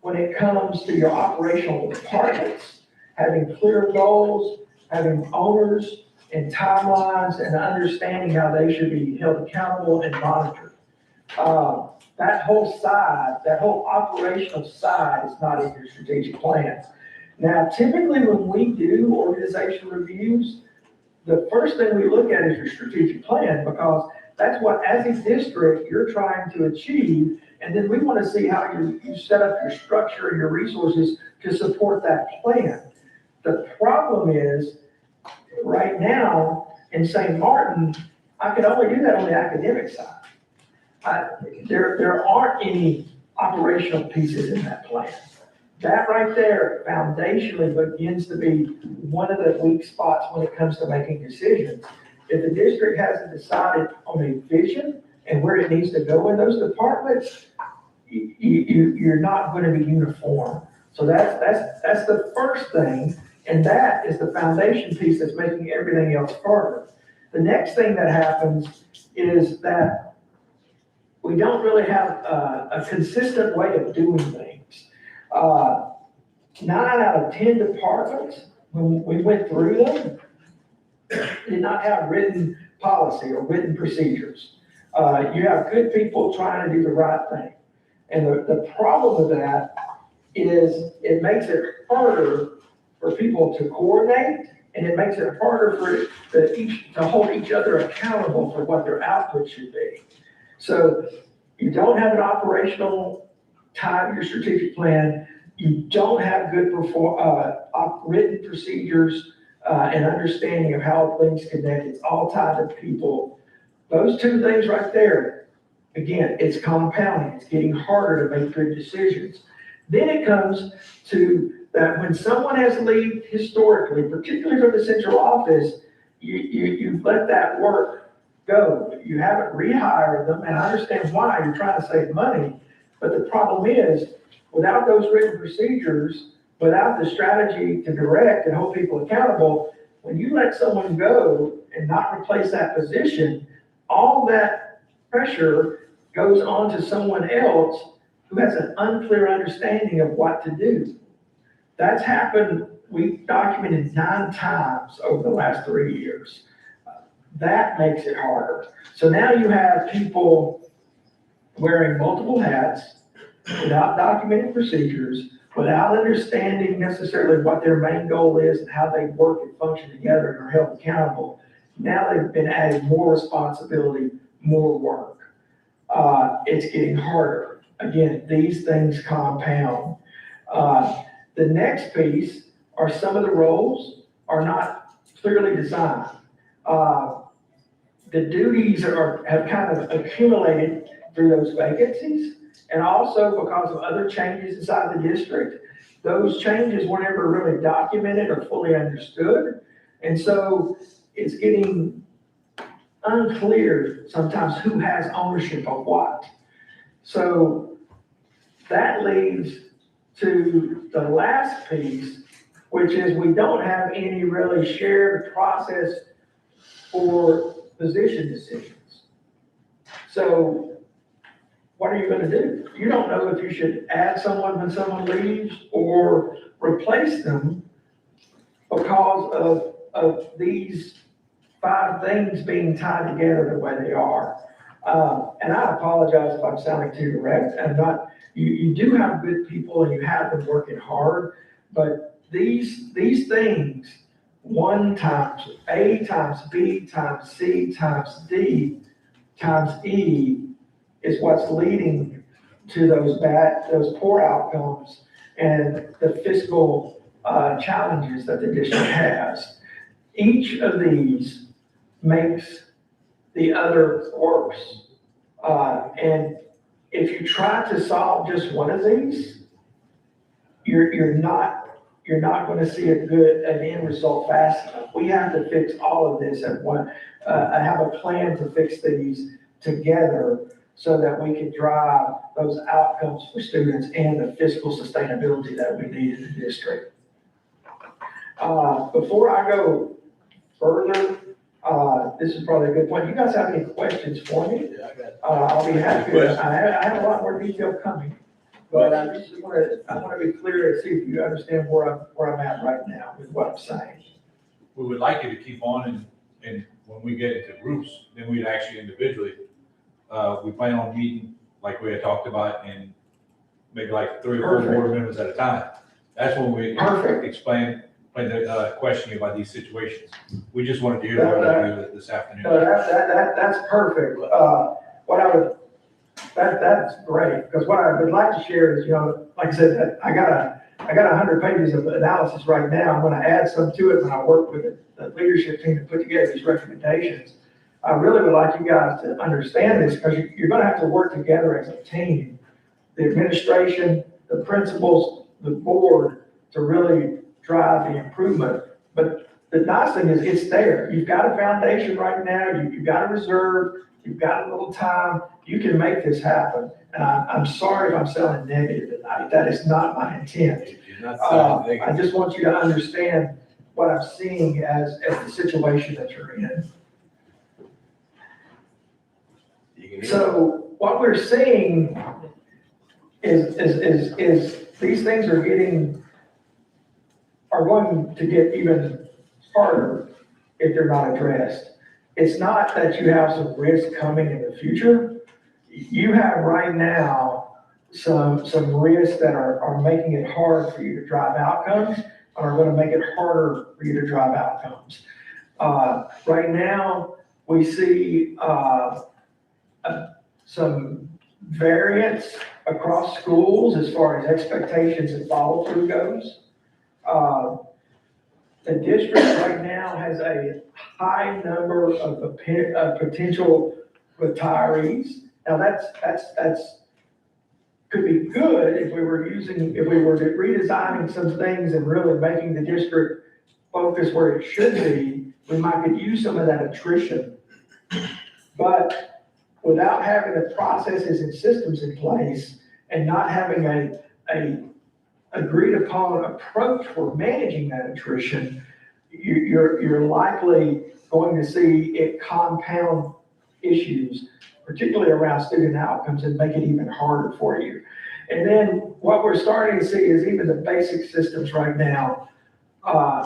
when it comes to your operational departments, having clear goals, having owners and timelines, and understanding how they should be held accountable and monitored. That whole side, that whole operational side is not in your strategic plans. Now, typically when we do organization reviews, the first thing we look at is your strategic plan, because that's what, as a district, you're trying to achieve. And then we want to see how you set up your structure and your resources to support that plan. The problem is, right now in St. Martin, I can only do that on the academic side. There aren't any operational pieces in that plan. That right there foundationally begins to be one of the weak spots when it comes to making decisions. If the district hasn't decided on a vision and where it needs to go in those departments, you're not going to be uniform. So that's the first thing, and that is the foundation piece that's making everything else harder. The next thing that happens is that we don't really have a consistent way of doing things. 9 out of 10 departments, when we went through them, did not have written policy or written procedures. You have good people trying to do the right thing. And the problem with that is it makes it harder for people to coordinate, and it makes it harder to hold each other accountable for what their output should be. So you don't have an operational tie to your strategic plan. You don't have good written procedures and understanding of how things connect. It's all tied to people. Those 2 things right there, again, it's compounding. It's getting harder to make good decisions. Then it comes to that when someone has leave historically, particularly from the central office, you've let that work go. You haven't rehired them, and I understand why. You're trying to save money. But the problem is, without those written procedures, without the strategy to direct and hold people accountable, when you let someone go and not replace that position, all that pressure goes on to someone else who has an unclear understanding of what to do. That's happened, we documented 9 times over the last 3 years. That makes it harder. So now you have people wearing multiple hats without documented procedures, without understanding necessarily what their main goal is and how they work and function together and are held accountable. Now they've been added more responsibility, more work. It's getting harder. Again, these things compound. The next piece are some of the roles are not clearly designed. The duties have kind of accumulated through those vacancies. And also because of other changes inside the district, those changes weren't ever really documented or fully understood. And so it's getting unclear sometimes who has ownership of what. So that leads to the last piece, which is we don't have any really shared process for position decisions. So what are you gonna do? You don't know if you should add someone when someone leaves or replace them because of these 5 things being tied together the way they are. And I apologize if I'm sounding too direct. I'm not, you do have good people and you have them working hard, but these things, 1 times A times B times C times D times E is what's leading to those poor outcomes and the fiscal challenges that the district has. Each of these makes the other worse. And if you try to solve just one of these, you're not gonna see an end result fast enough. We have to fix all of this at one, have a plan to fix these together so that we can drive those outcomes for students and the fiscal sustainability that we need in the district. Before I go further, this is probably a good point. You guys have any questions for me? Yeah, I got I'll be happy to. I have a lot more detail coming, but I just wanna be clear and see if you understand where I'm at right now with what I'm saying. We would like you to keep on and when we get into groups, then we'd actually individually, we plan on meeting like we had talked about and maybe like 3 or 4 Perfect. board members at a time. That's when we Perfect. explain, when the question you about these situations. We just wanted to hear what you this afternoon. No, that's perfect. That's great, because what I would like to share is, like I said, I got 100 pages of analysis right now. I'm gonna add some to it when I work with the leadership team to put together these recommendations. I really would like you guys to understand this, because you're gonna have to work together as a team. The administration, the principals, the board, to really drive the improvement. But the nice thing is it's there. You've got a foundation right now, you've got a reserve, you've got a little time, you can make this happen. And I'm sorry if I'm sounding negative tonight, that is not my intent. You're not sounding I negative. just want you to understand what I'm seeing as the situation that you're in. You can hear So what we're seeing is these things are going to get even harder if they're not addressed. It's not that you have some risk coming in the future. You have right now some risks that are making it hard for you to drive outcomes, or are gonna make it harder for you to drive outcomes. Right now, we see some variance across schools as far as expectations and follow through goes. The district right now has a high number of potential retirees. Now that's could be good if we were redesigning some things and really making the district focus where it should be. We might could use some of that attrition, but without having the processes and systems in place and not having a agreed upon approach for managing that attrition, you're likely going to see it compound issues, particularly around student outcomes, and make it even harder for you. And then what we're starting to see is even the basic systems right now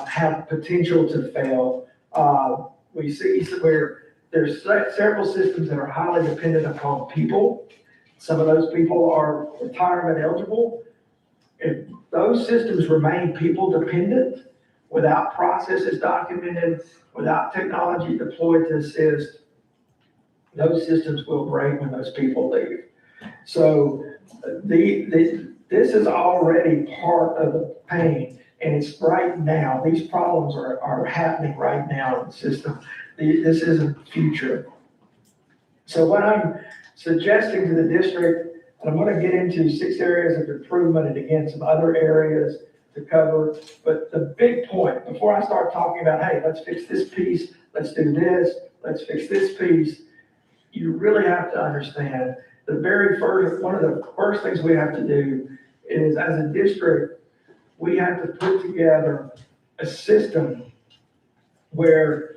have potential to fail. We see where there's several systems that are highly dependent upon people. Some of those people are retirement eligible. If those systems remain people dependent, without processes documented, without technology deployed to assist, those systems will break when those people leave. So this is already part of the pain, and it's right now. These problems are happening right now in the system. This isn't future. So what I'm suggesting to the district And I'm gonna get into 6 areas of improvement and again, some other areas to cover. But the big point, before I start talking about, hey, let's fix this piece, let's do this, let's fix this piece, you really have to understand the very first, one of the first things we have to do is, as a district, we have to put together a system where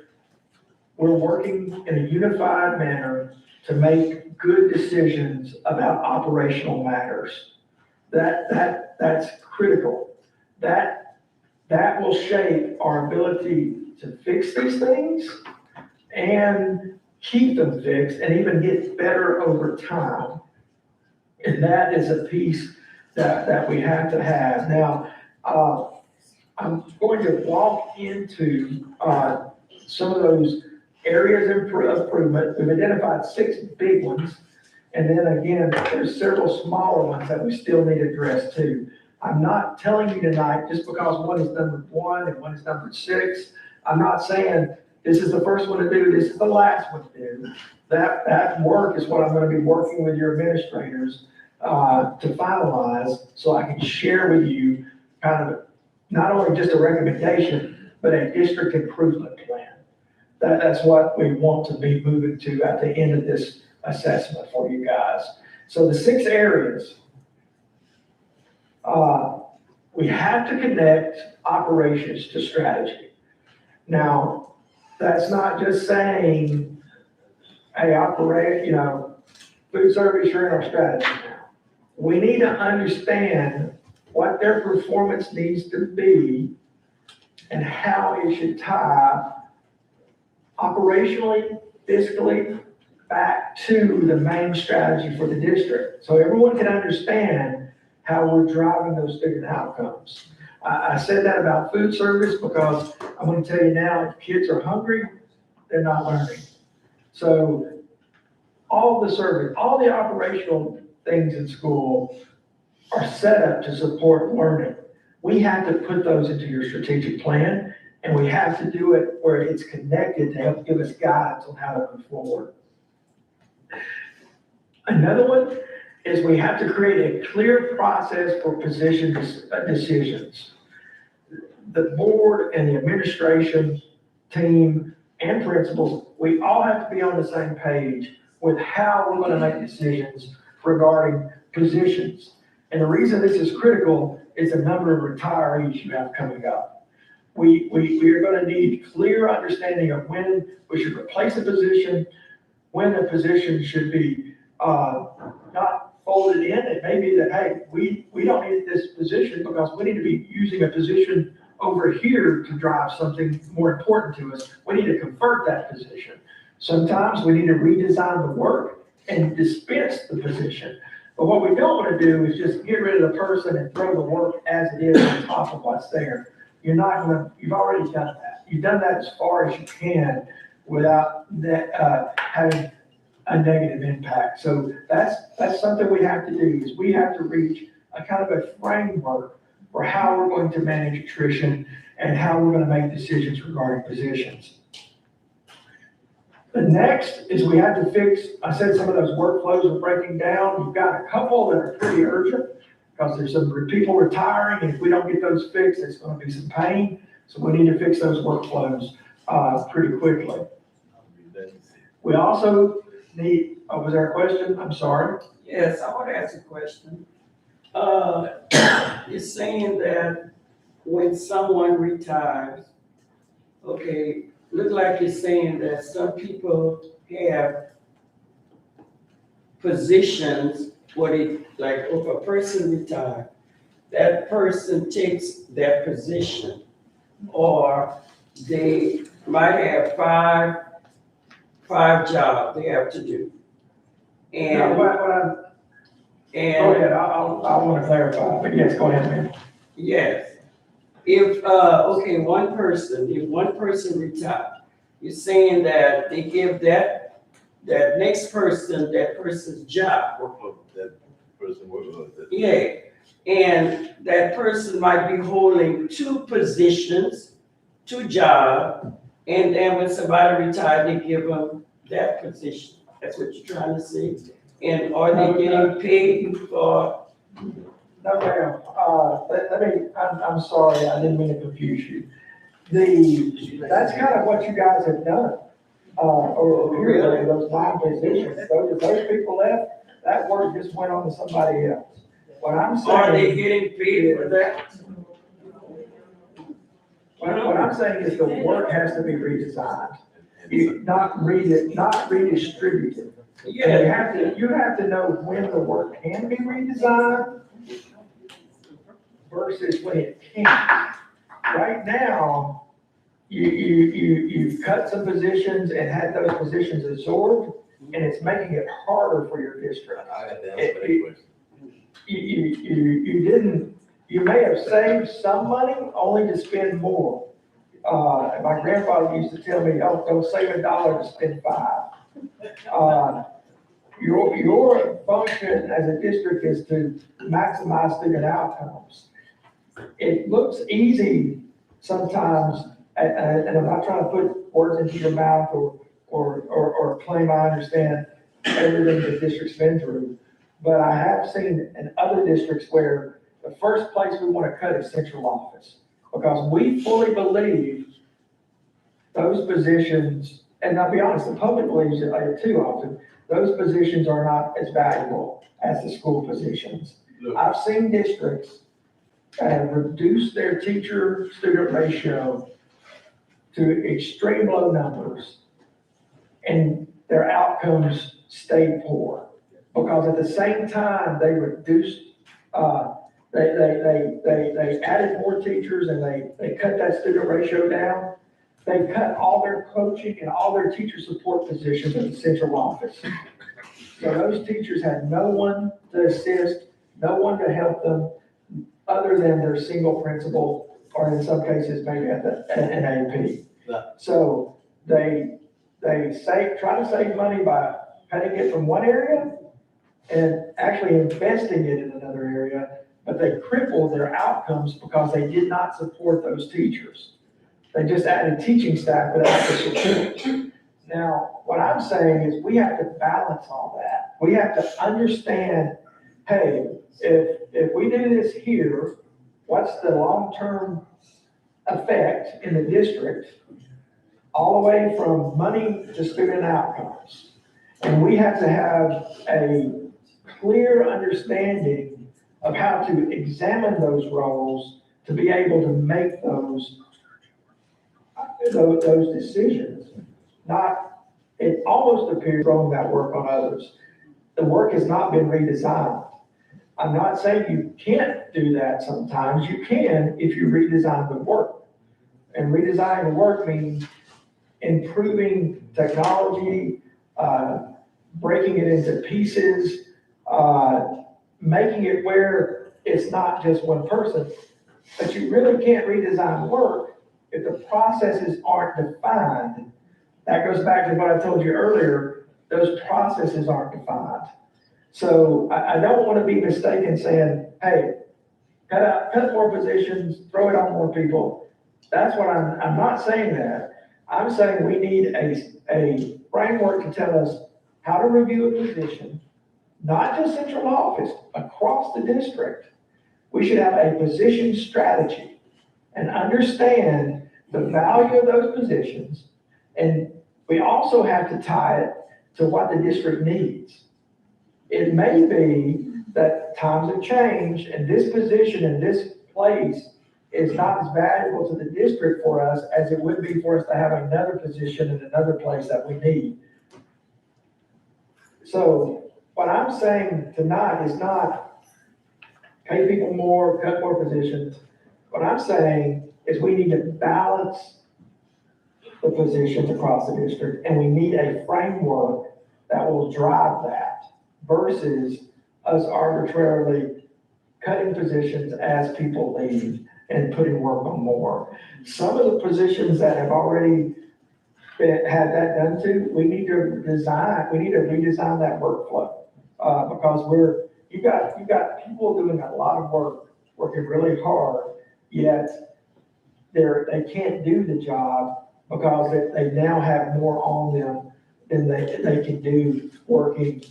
we're working in a unified manner to make good decisions about operational matters. That's critical. That will shape our ability to fix these things and keep them fixed and even get better over time. And that is a piece that we have to have. Now, I'm going to walk into some of those areas of improvement. We've identified 6 big ones. And then again, there's several smaller ones that we still need addressed too. I'm not telling you tonight, just because one is number 1 and one is number 6, I'm not saying this is the first one to do, this is the last one to do. That work is what I'm gonna be working with your administrators to finalize, so I can share with you kind of not only just a recommendation, but a district improvement plan. That's what we want to be moving to at the end of this assessment for you guys. So the 6 areas, we have to connect operations to strategy. Now, that's not just saying, hey, food service, you're in our strategy now. We need to understand what their performance needs to be and how it should tie operationally, fiscally, back to the main strategy for the district. So everyone can understand how we're driving those student outcomes. I said that about food service because I'm going to tell you now, if kids are hungry, they're not learning. So all the service, all the operational things in school are set up to support learning. We have to put those into your strategic plan, and we have to do it where it's connected to help give us guidance on how to move forward. Another one is we have to create a clear process for position decisions. The board and the administration team and principals, we all have to be on the same page with how we're going to make decisions regarding positions. And the reason this is critical is the number of retirees you have coming up. We are going to need clear understanding of when we should replace a position, when the position should be not folded in. It may be that, hey, we don't need this position because we need to be using a position over here to drive something more important to us. We need to convert that position. Sometimes we need to redesign the work and dispense the position. But what we don't want to do is just get rid of the person and throw the work as it is on top of what's there. You've already done that. You've done that as far as you can without having a negative impact. So that's something we have to do, is we have to reach a kind of a framework for how we're going to manage attrition and how we're going to make decisions regarding positions. The next is we have to fix, I said some of those workflows are breaking down. You've got a couple that are pretty urgent because there's some people retiring, and if we don't get those fixed, it's going to be some pain. So we need to fix those workflows pretty quickly. We also need, was there a question? I'm sorry. Yes, I want to ask a question. You're saying that when someone retires, okay, look like you're saying that some people have positions where they, like if a person retired, that person takes their position, or they might have five jobs they have to do. And, No, go ahead, I want to clarify, but yes, go ahead, man. yes. If one person retired, you're saying that they give that next person that person's job. That person working on it. Yeah, and that person might be holding 2 positions, 2 jobs, and then when somebody retired, they give them that position. That's what you're trying to say? And are they getting paid for, No, ma'am, let me, I'm sorry, I didn't mean to confuse you. That's kind of what you guys have done. Really, those 9 positions, those people left, that work just went on to somebody else. What I'm are they saying, getting paid for that? what I'm saying is the work has to be redesigned. Not redistributed. And you have to know when the work can be redesigned versus when it can't. Right now, you've cut some positions and had those positions absorbed, and it's making it harder for your district. I got the answer for that question. You may have saved some money only to spend more. My grandfather used to tell me, oh, don't save $1 to spend 5. Your function as a district is to maximize student outcomes. It looks easy sometimes, and I'm not trying to put words into your mouth or claim I understand everything the district's been through, but I have seen in other districts where the first place we want to cut is central office, because we fully believe those positions, and I'll be honest, the public believes it too often, those positions are not as valuable as the school positions. Look. I've seen districts that have reduced their teacher-student ratio to extreme low numbers, and their outcomes stayed poor. Because at the same time, they reduced, they added more teachers and they cut that student ratio down. They cut all their coaching and all their teacher support positions in the central office. So those teachers had no one to assist, no one to help them, other than their single principal, or in some cases, maybe an AP. Yeah. So they try to save money by cutting it from one area and actually investing it in another area, but they crippled their outcomes because they did not support those teachers. They just added teaching staff without the support. Now, what I'm saying is we have to balance all that. We have to understand, hey, if we do this here, what's the long-term effect in the district, all the way from money to student outcomes? And we have to have a clear understanding of how to examine those roles to be able to make those decisions. It almost appears throwing that work on others. The work has not been redesigned. I'm not saying you can't do that sometimes. You can if you redesign the work. And redesigning the work means improving technology, breaking it into pieces, making it where it's not just one person. But you really can't redesign work if the processes aren't defined. That goes back to what I told you earlier, those processes aren't defined. So I don't want to be mistaken saying, hey, cut more positions, throw it on more people. That's what I'm not saying that. I'm saying we need a framework to tell us how to review a position, not just central office, across the district. We should have a position strategy and understand the value of those positions. And we also have to tie it to what the district needs. It may be that times have changed and this position in this place is not as valuable to the district for us as it would be for us to have another position in another place that we need. So what I'm saying tonight is not pay people more, cut more positions. What I'm saying is we need to balance the positions across the district, and we need a framework that will drive that versus us arbitrarily cutting positions as people leave and putting work on more. Some of the positions that have already had that done to, we need to redesign that workflow. Because you've got people doing a lot of work, working really hard, yet they can't do the job because they now have more on them than they can do working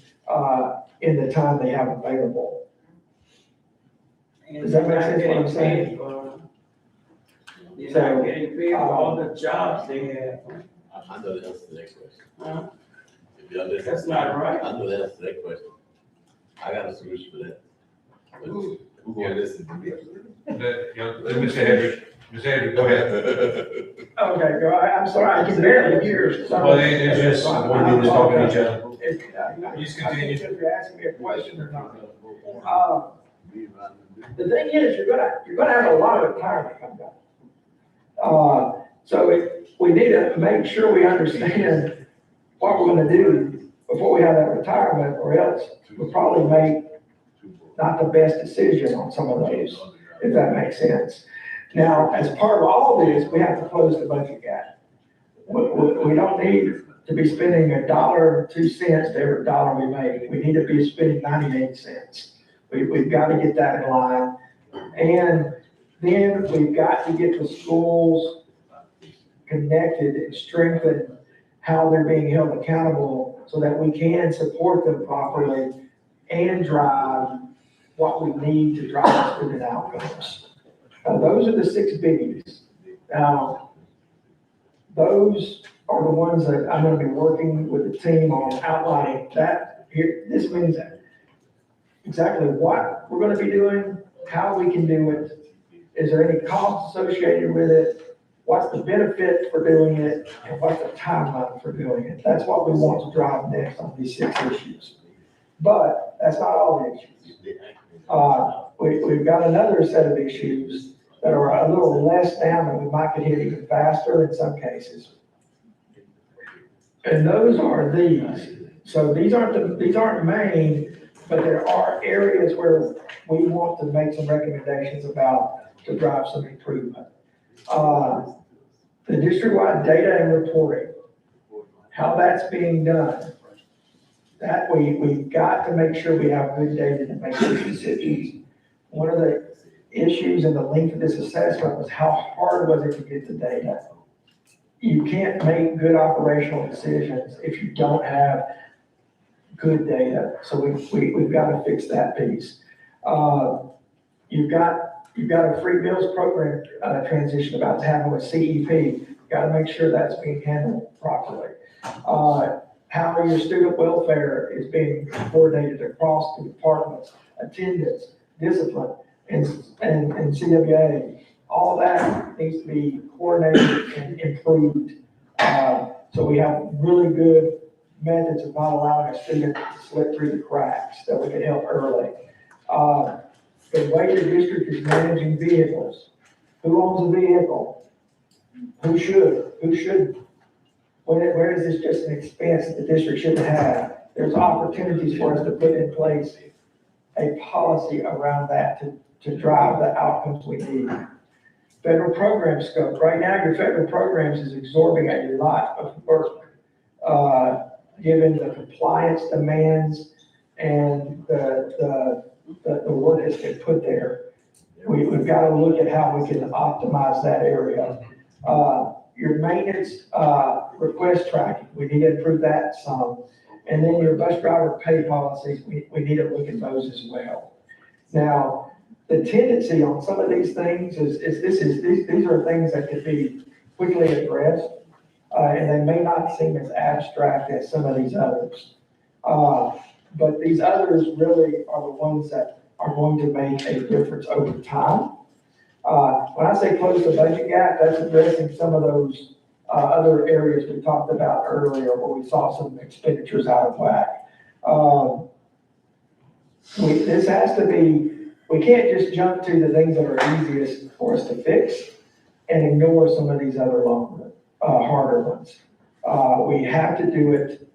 in the time they have available. Does that make sense what I'm saying? You're not getting paid for all the jobs they have. I know the answer to that question. Huh? If y'all listen. That's not right. I know the answer to that question. I got a solution for that. But who gonna listen to me? Ms. Hedrick, go ahead. Okay, go, I'm sorry, I can barely hear. Well, it's just, we're just talking to each other. Please continue. If you're asking me a question or not. The thing is, you're gonna have a lot of retirement coming up. So we need to make sure we understand what we're gonna do before we have that retirement, or else we'll probably make not the best decision on some of those, if that makes sense. Now, as part of all this, we have to close the budget gap. We don't need to be spending $1.02 to every dollar we make. We need to be spending 98 cents. We've got to get that in line. And then we've got to get the schools connected and strengthen how they're being held accountable so that we can support them properly and drive what we need to drive student outcomes. Those are the 6 biggies. Now, those are the ones that I'm going to be working with the team on outlining that here. This means exactly what we're going to be doing, how we can do it. Is there any cost associated with it? What's the benefit for doing it? And what's the timeline for doing it? That's what we want to drive next on these 6 issues. But that's not all the issues. We've got another set of issues that are a little less down and we might get hit even faster in some cases. And those are these. So these aren't main, but there are areas where we want to make some recommendations about to drive some improvement. The district-wide data and reporting, how that's being done. That we've got to make sure we have good data to make these decisions. One of the issues in the length of this assessment was how hard was it to get the data. You can't make good operational decisions if you don't have good data. So we've got to fix that piece. You've got a free meals program transition about to happen with CEP. You've got to make sure that's being handled properly. How your student welfare is being coordinated across the departments, attendance, discipline, and CWA. All that needs to be coordinated and improved. So we have really good methods of not allowing a student to slip through the cracks, that we can help early. The way the district is managing vehicles. Who owns a vehicle? Who should? Who shouldn't? Where is this just an expense that the district shouldn't have? There's opportunities for us to put in place a policy around that to drive the outcomes we need. Federal program scope. Right now, your federal programs is absorbing a lot of work, given the compliance demands and the work that's been put there. We've got to look at how we can optimize that area. Your maintenance request tracking, we need to improve that some. And then your bus driver pay policies, we need to look at those as well. Now, the tendency on some of these things is these are things that could be quickly addressed, and they may not seem as abstract as some of these others. But these others really are the ones that are going to make a difference over time. When I say close the budget gap, that's addressing some of those other areas we talked about earlier where we saw some expenditures out of whack. This has to be, we can't just jump to the things that are easiest for us to fix and ignore some of these other longer, harder ones. We have to do it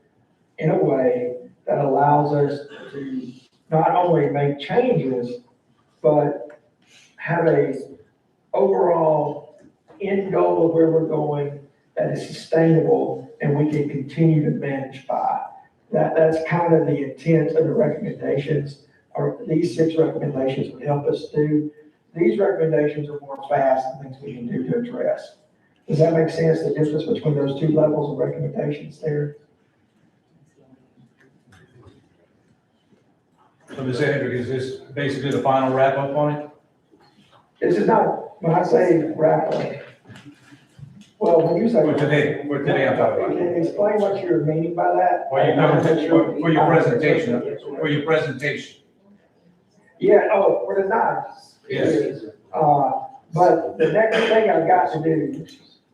in a way that allows us to not only make changes, but have a overall end goal of where we're going that is sustainable and we can continue to manage by. That's kind of the intent of the recommendations, or these 6 recommendations would help us do. These recommendations are more fast and things we can do to address. Does that make sense, the difference between those 2 levels of recommendations there? So Ms. Hendrick, is this basically the final wrap up on it? This is not, when I say wrap up, well, when you say. For today I'm talking about. Can you explain what you're meaning by that? For your presentation, for your presentation. Yeah, oh, for the knives. Yes. But the next thing I've got to do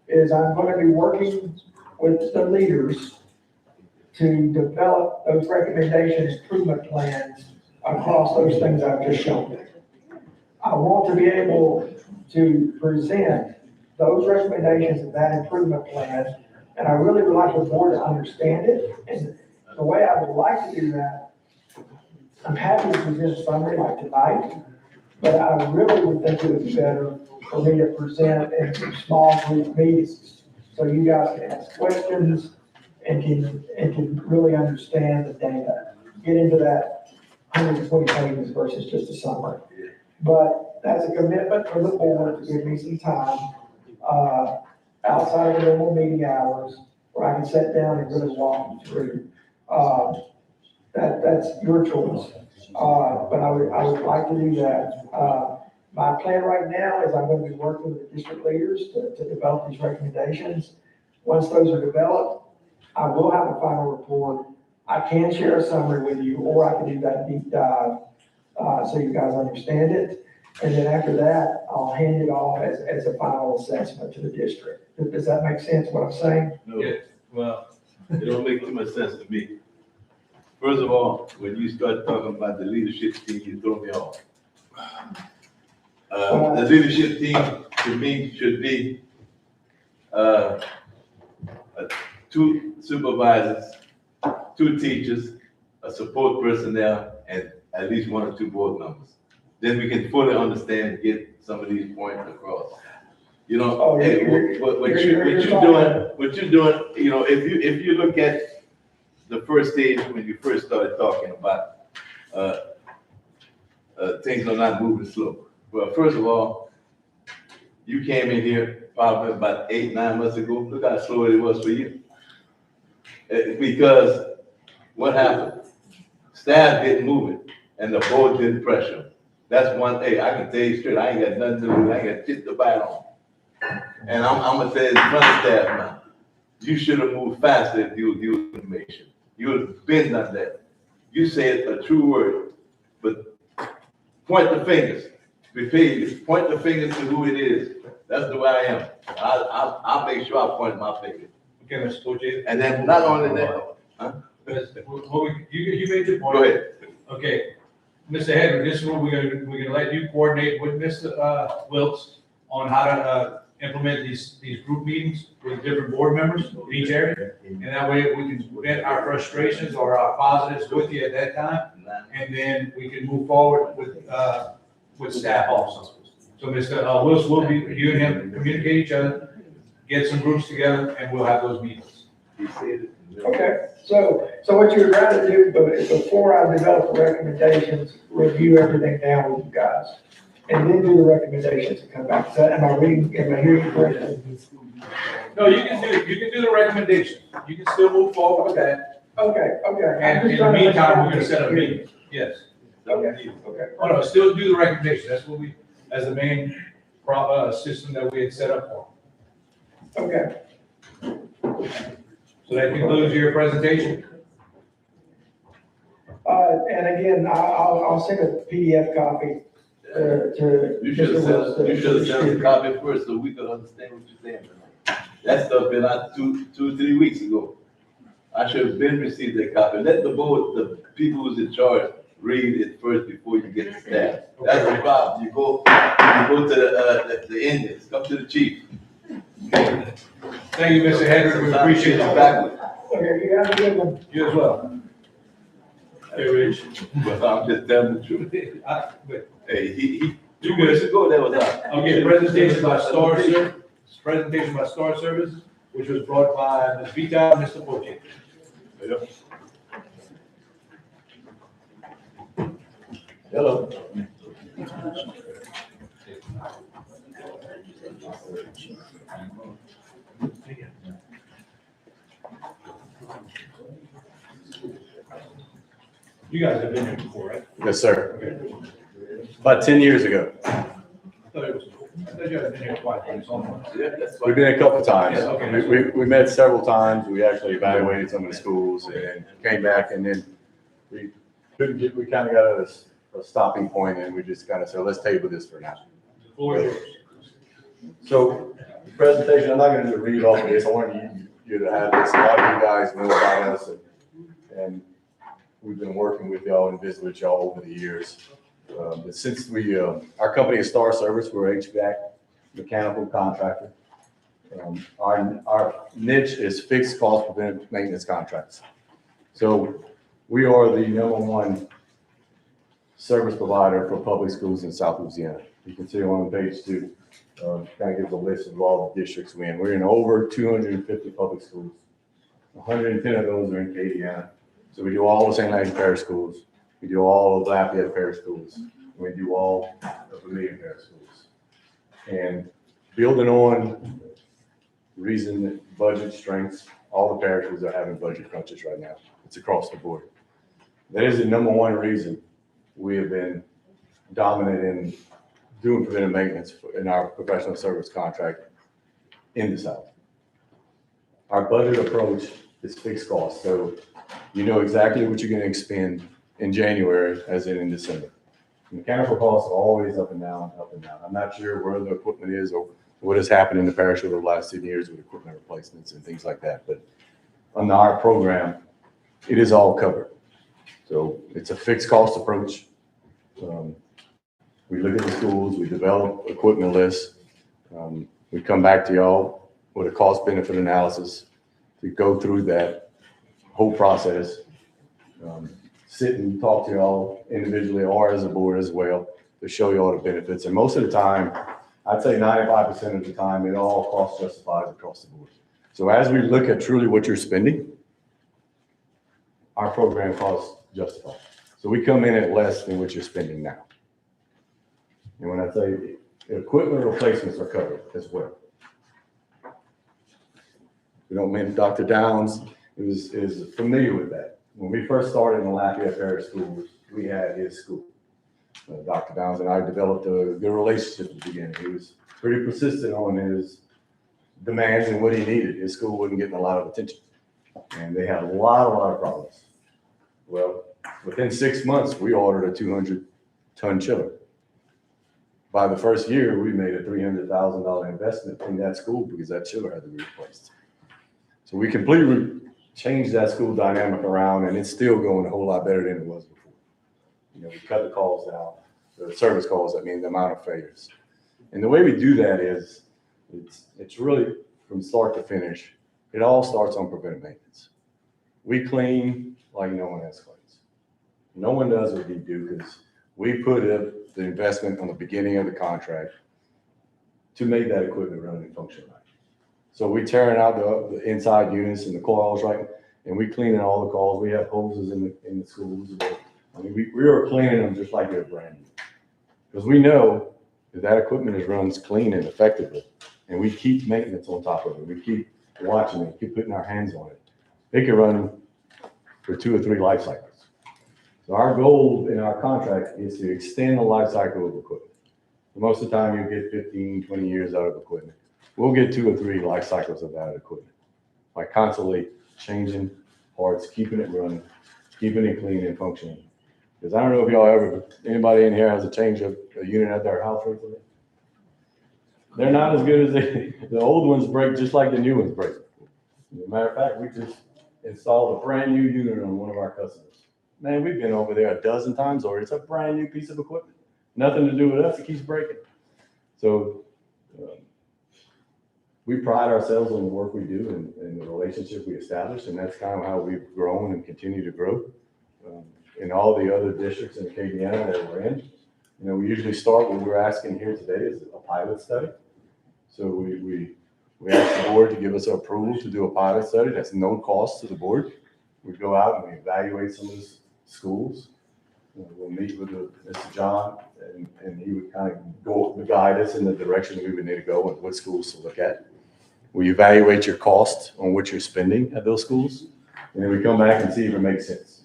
is I'm gonna be working with the leaders to develop those recommendation improvement plans across those things I've just shown you. I want to be able to present those recommendations of that improvement plan, and I really would like the board to understand it. And the way I would like to do that, I'm happy to present a summary like tonight, but I really would think it would be better for me to present in some small group meetings. So you guys can ask questions and can really understand the data, get into that 120 pages versus just a summary. But that's a commitment for the board to give me some time, outside of the normal meeting hours, where I can sit down and really walk you through. That's your choice. But I would like to do that. My plan right now is I'm going to be working with the district leaders to develop these recommendations. Once those are developed, I will have a final report. I can share a summary with you, or I can do that deep dive, so you guys understand it. And then after that, I'll hand it off as a final assessment to the district. Does that make sense, what I'm saying? No, Yeah, well, it don't make too much sense to me. First of all, when you start talking about the leadership team, you throw me off. The leadership team, to me, should be, 2 supervisors, 2 teachers, a support personnel, and at least 1 or 2 board members. Then we can fully understand and get some of these points across. You know, Oh, hey, what you're doing, you know, if you look at the first stage when you first started talking about, things are not moving slow. Well, first of all, you came in here probably about 8, 9 months ago. Look how slow it was for you. Because what happened? Staff didn't move it, and the board didn't pressure them. That's one thing, I can tell you straight, I ain't got nothing to do, I ain't got shit to bite on. And I'm gonna say it in front of staff now. You should have moved faster if you knew information. You would have been done that. You said a true word, but point the fingers. Point the fingers to who it is. That's the way I am. I'll make sure I point my finger. okay, Mr. Poche. And then not only that, You made your point. go ahead. Okay, Mr. Henry, this is where we're gonna let you coordinate with Mr. Wilks on how to, implement these group meetings with different board members in each area. And that way we can vent our frustrations or our positives with you at that time. And then we can move forward with staff also. So Mr. Wilks will be, you and him communicate each other, get some groups together, and we'll have those meetings. Okay, so what you would rather do, before I develop the recommendations, review everything down with you guys, and then do the recommendations and come back. Am I hearing you correctly? No, you can do the recommendation. You can still move forward with that. Okay. And in the meantime, we're gonna set up meetings. Yes. Okay. Oh, no, still do the recommendation. That's what we, as the main system that we had set up for. Okay. So that concludes your presentation. And again, I'll send a PDF copy to. You should have sent a copy first so we could understand what you're saying. That stuff been out 2, 3 weeks ago. I should have been received that copy. Let the board, the people who's in charge, read it first before you get to staff. That's the problem. You go to the Indians, come to the chief. Thank you, Mr. Henry. We appreciate you. Okay, you have a good one. You as well. Hey, Rich. But I'm just telling the truth. Hey, he 2 weeks ago, that was out. Okay, presentation by Star Service, which was brought by Ms. Vita and Mr. Poche. Hello. You guys have been here before, right? Yes, sir. Okay. About 10 years ago. I thought you guys have been here twice, but it's almost. Yeah, that's We've why. been a couple times. Yeah, okay. We met several times. We actually evaluated some of the schools and came back, and then we couldn't get, we kind of got a stopping point, and we just kind of said, let's table this for now. The floor is yours. So the presentation, I'm not going to read off of this. I want you to have this. A lot of you guys know about us, and we've been working with y'all and visiting with y'all over the years. But since our company is Star Service, we're HVAC mechanical contractor. Our niche is fixed cost preventive maintenance contracts. So we are the #1 service provider for public schools in South Louisiana. You can see on page 2, kind of gives a list of all the districts we're in. We're in over 250 public schools. 110 of those are in Acadiana. So we do all the St. Anthony Parish schools. We do all of Lafayette Parish schools. And we do all of the Vermilion Parish schools. And building on the reason that budget strengths, all the parishes are having budget crunches right now. It's across the board. That is the #1 reason we have been dominant in doing preventive maintenance in our professional service contract in the South. Our budget approach is fixed cost, so you know exactly what you're going to expend in January as in December. Mechanical costs are always up and down, up and down. I'm not sure where the equipment is or what has happened in the parish over the last 10 years with equipment replacements and things like that, but on our program, it is all covered. So it's a fixed cost approach. We look at the schools, we develop equipment lists. We come back to y'all with a cost benefit analysis to go through that whole process. Sit and talk to y'all individually or as a board as well to show you all the benefits. And most of the time, I'd say 95% of the time, it all cost justifies across the board. So as we look at truly what you're spending, our program costs justify. So we come in at less than what you're spending now. And when I say equipment replacements are covered as well. We don't mean Dr. Downs is familiar with that. When we first started in the Lafayette Parish schools, we had his school. Dr. Downs and I developed a good relationship at the beginning. He was pretty persistent on his demands and what he needed. His school wasn't getting a lot of attention. And they had a lot of problems. Well, within 6 months, we ordered a 200-ton chiller. By the first year, we made a $300,000 investment in that school because that chiller had to be replaced. So we completely changed that school dynamic around, and it's still going a whole lot better than it was before. You know, we cut the calls down, the service calls, I mean, the amount of failures. And the way we do that is, it's really from start to finish. It all starts on preventive maintenance. We clean like no one else cleans. No one does what we do because we put the investment on the beginning of the contract to make that equipment run and function right. So we tearing out the inside units and the coils, right? And we cleaning all the coils. We have hoses in the schools. I mean, we are cleaning them just like they're brand new. Because we know that equipment is runs clean and effectively. And we keep maintenance on top of it. We keep watching it, keep putting our hands on it. It can run for 2 or 3 life cycles. So our goal in our contract is to extend the life cycle of equipment. Most of the time, you get 15, 20 years out of equipment. We'll get 2 or 3 life cycles of that equipment by constantly changing parts, keeping it running, keeping it clean and functioning. Because I don't know if anybody in here has a change of a unit at their house recently. They're not as good as the old ones break just like the new ones break. As a matter of fact, we just installed a brand new unit on one of our customers. Man, we've been over there a dozen times already. It's a brand new piece of equipment. Nothing to do with us. It keeps breaking. So we pride ourselves on the work we do and the relationship we establish. And that's kind of how we've grown and continue to grow. In all the other districts in Acadiana that we're in, you know, we usually start what we're asking here today is a pilot study. So we ask the board to give us approval to do a pilot study. That's no cost to the board. We go out and we evaluate some of the schools. We'll meet with Mr. John, and he would kind of guide us in the direction we would need to go and what schools to look at. We evaluate your cost on what you're spending at those schools, and then we come back and see if it makes sense.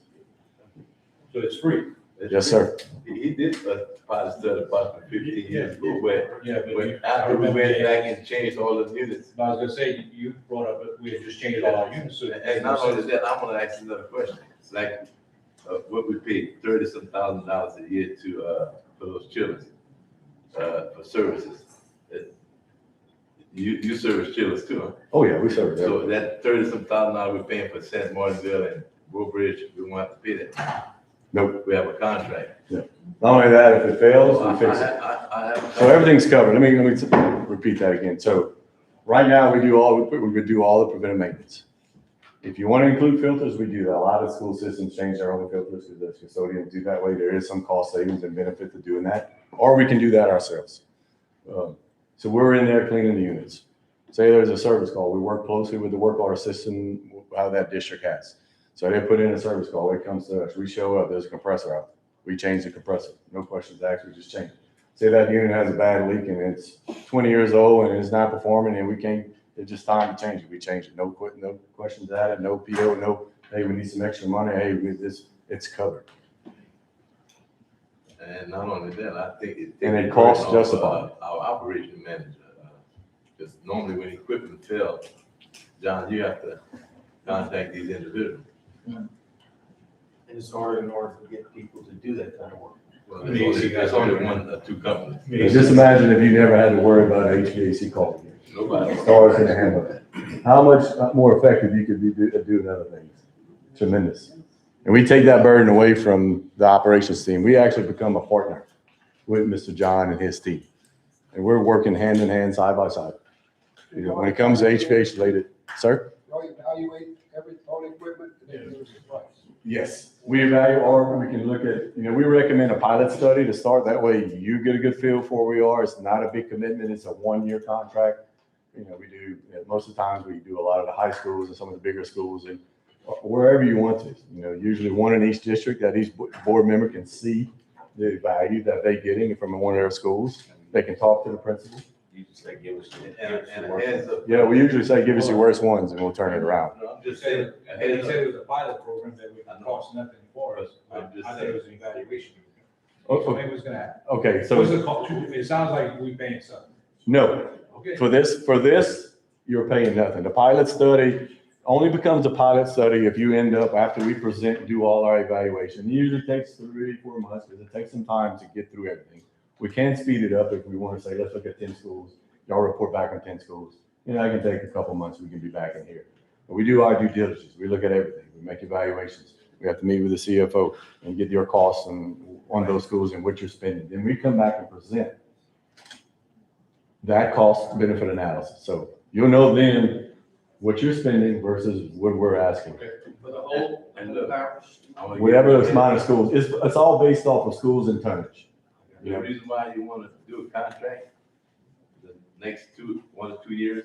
So it's free. Yes, sir. He did a pilot study about 15 years ago where, Yeah, but when I after we remember went that. back and changed all the units. I was gonna say, you brought up, that we had just changed all our units. So And not only that, I'm gonna ask you another question. It's like, what we paid $30-some thousand a year to, for those children, for services. You service children too, huh? Oh, yeah, we serve So them. that $30-some thousand we're paying for St. Martinville and Woodbridge, we won't have to pay that. Nope. We have a contract. Not only that, if it fails, we fix it. I have a So everything's covered. Let me repeat that again. So right now, we would do all the preventive maintenance. If you want to include filters, we do that. A lot of school systems change their own filters because the custodians do that way. There is some cost savings and benefit to doing that, or we can do that ourselves. So we're in there cleaning the units. Say there's a service call. We work closely with the work order system, how that district has. So they put in a service call. It comes to us. We show up. There's a compressor out. We change the compressor. No questions asked. We just change it. Say that unit has a bad leak and it's 20 years old and it's not performing and we can't, it's just time to change it. We change it. No questions added, no PO, no, hey, we need some extra money. Hey, it's covered. And not only that, I think it. And it costs justified. Our operation manager, because normally when equipment fails, John, you have to contact these individuals. And it's hard in order to get people to do that kind of work. Well, there's only one or two companies. Just imagine if you never had to worry about an HVAC call again. Nobody. Stars can handle that. How much more effective you could be doing other things. Tremendous. And we take that burden away from the operations team. We actually become a partner with Mr. John and his team. And we're working hand in hand, side by side. You know, when it comes to HVAC related, sir? Y'all evaluate all the equipment and then give us a price. Yes. We evaluate, or we can look at, we recommend a pilot study to start. That way you get a good feel for where we are. It's not a big commitment. It's a 1-year contract. We do, most of the times we do a lot of the high schools and some of the bigger schools and wherever you want to, usually one in each district that each board member can see the value that they're getting from one of their schools. They can talk to the principal. You just say, give us. And a heads up. Yeah, we usually say, give us your worst ones and we'll turn it around. No, I'm just He saying, a said heads up. it was a pilot program that would cost nothing for us. I'm just I think saying. it was an evaluation. Oh, So maybe it was gonna happen. Okay, So so it sounds like we paying something. no, Okay. for this, you're paying nothing. The pilot study only becomes a pilot study if you end up, after we present, do all our evaluation. It usually takes 3-4 months because it takes some time to get through everything. We can speed it up if we want to say, let's look at 10 schools. Y'all report back on 10 schools. I can take a couple months. We can be back in here. But we do our due diligence. We look at everything. We make evaluations. We have to meet with the CFO and get your costs on those schools and what you're spending. Then we come back and present that cost benefit analysis. So you'll know then what you're spending versus what we're asking. For the whole, And look, parish. Whatever the amount of schools, it's all based off of schools and tonnage. The reason why you want to do a contract, the next 1 or 2 years,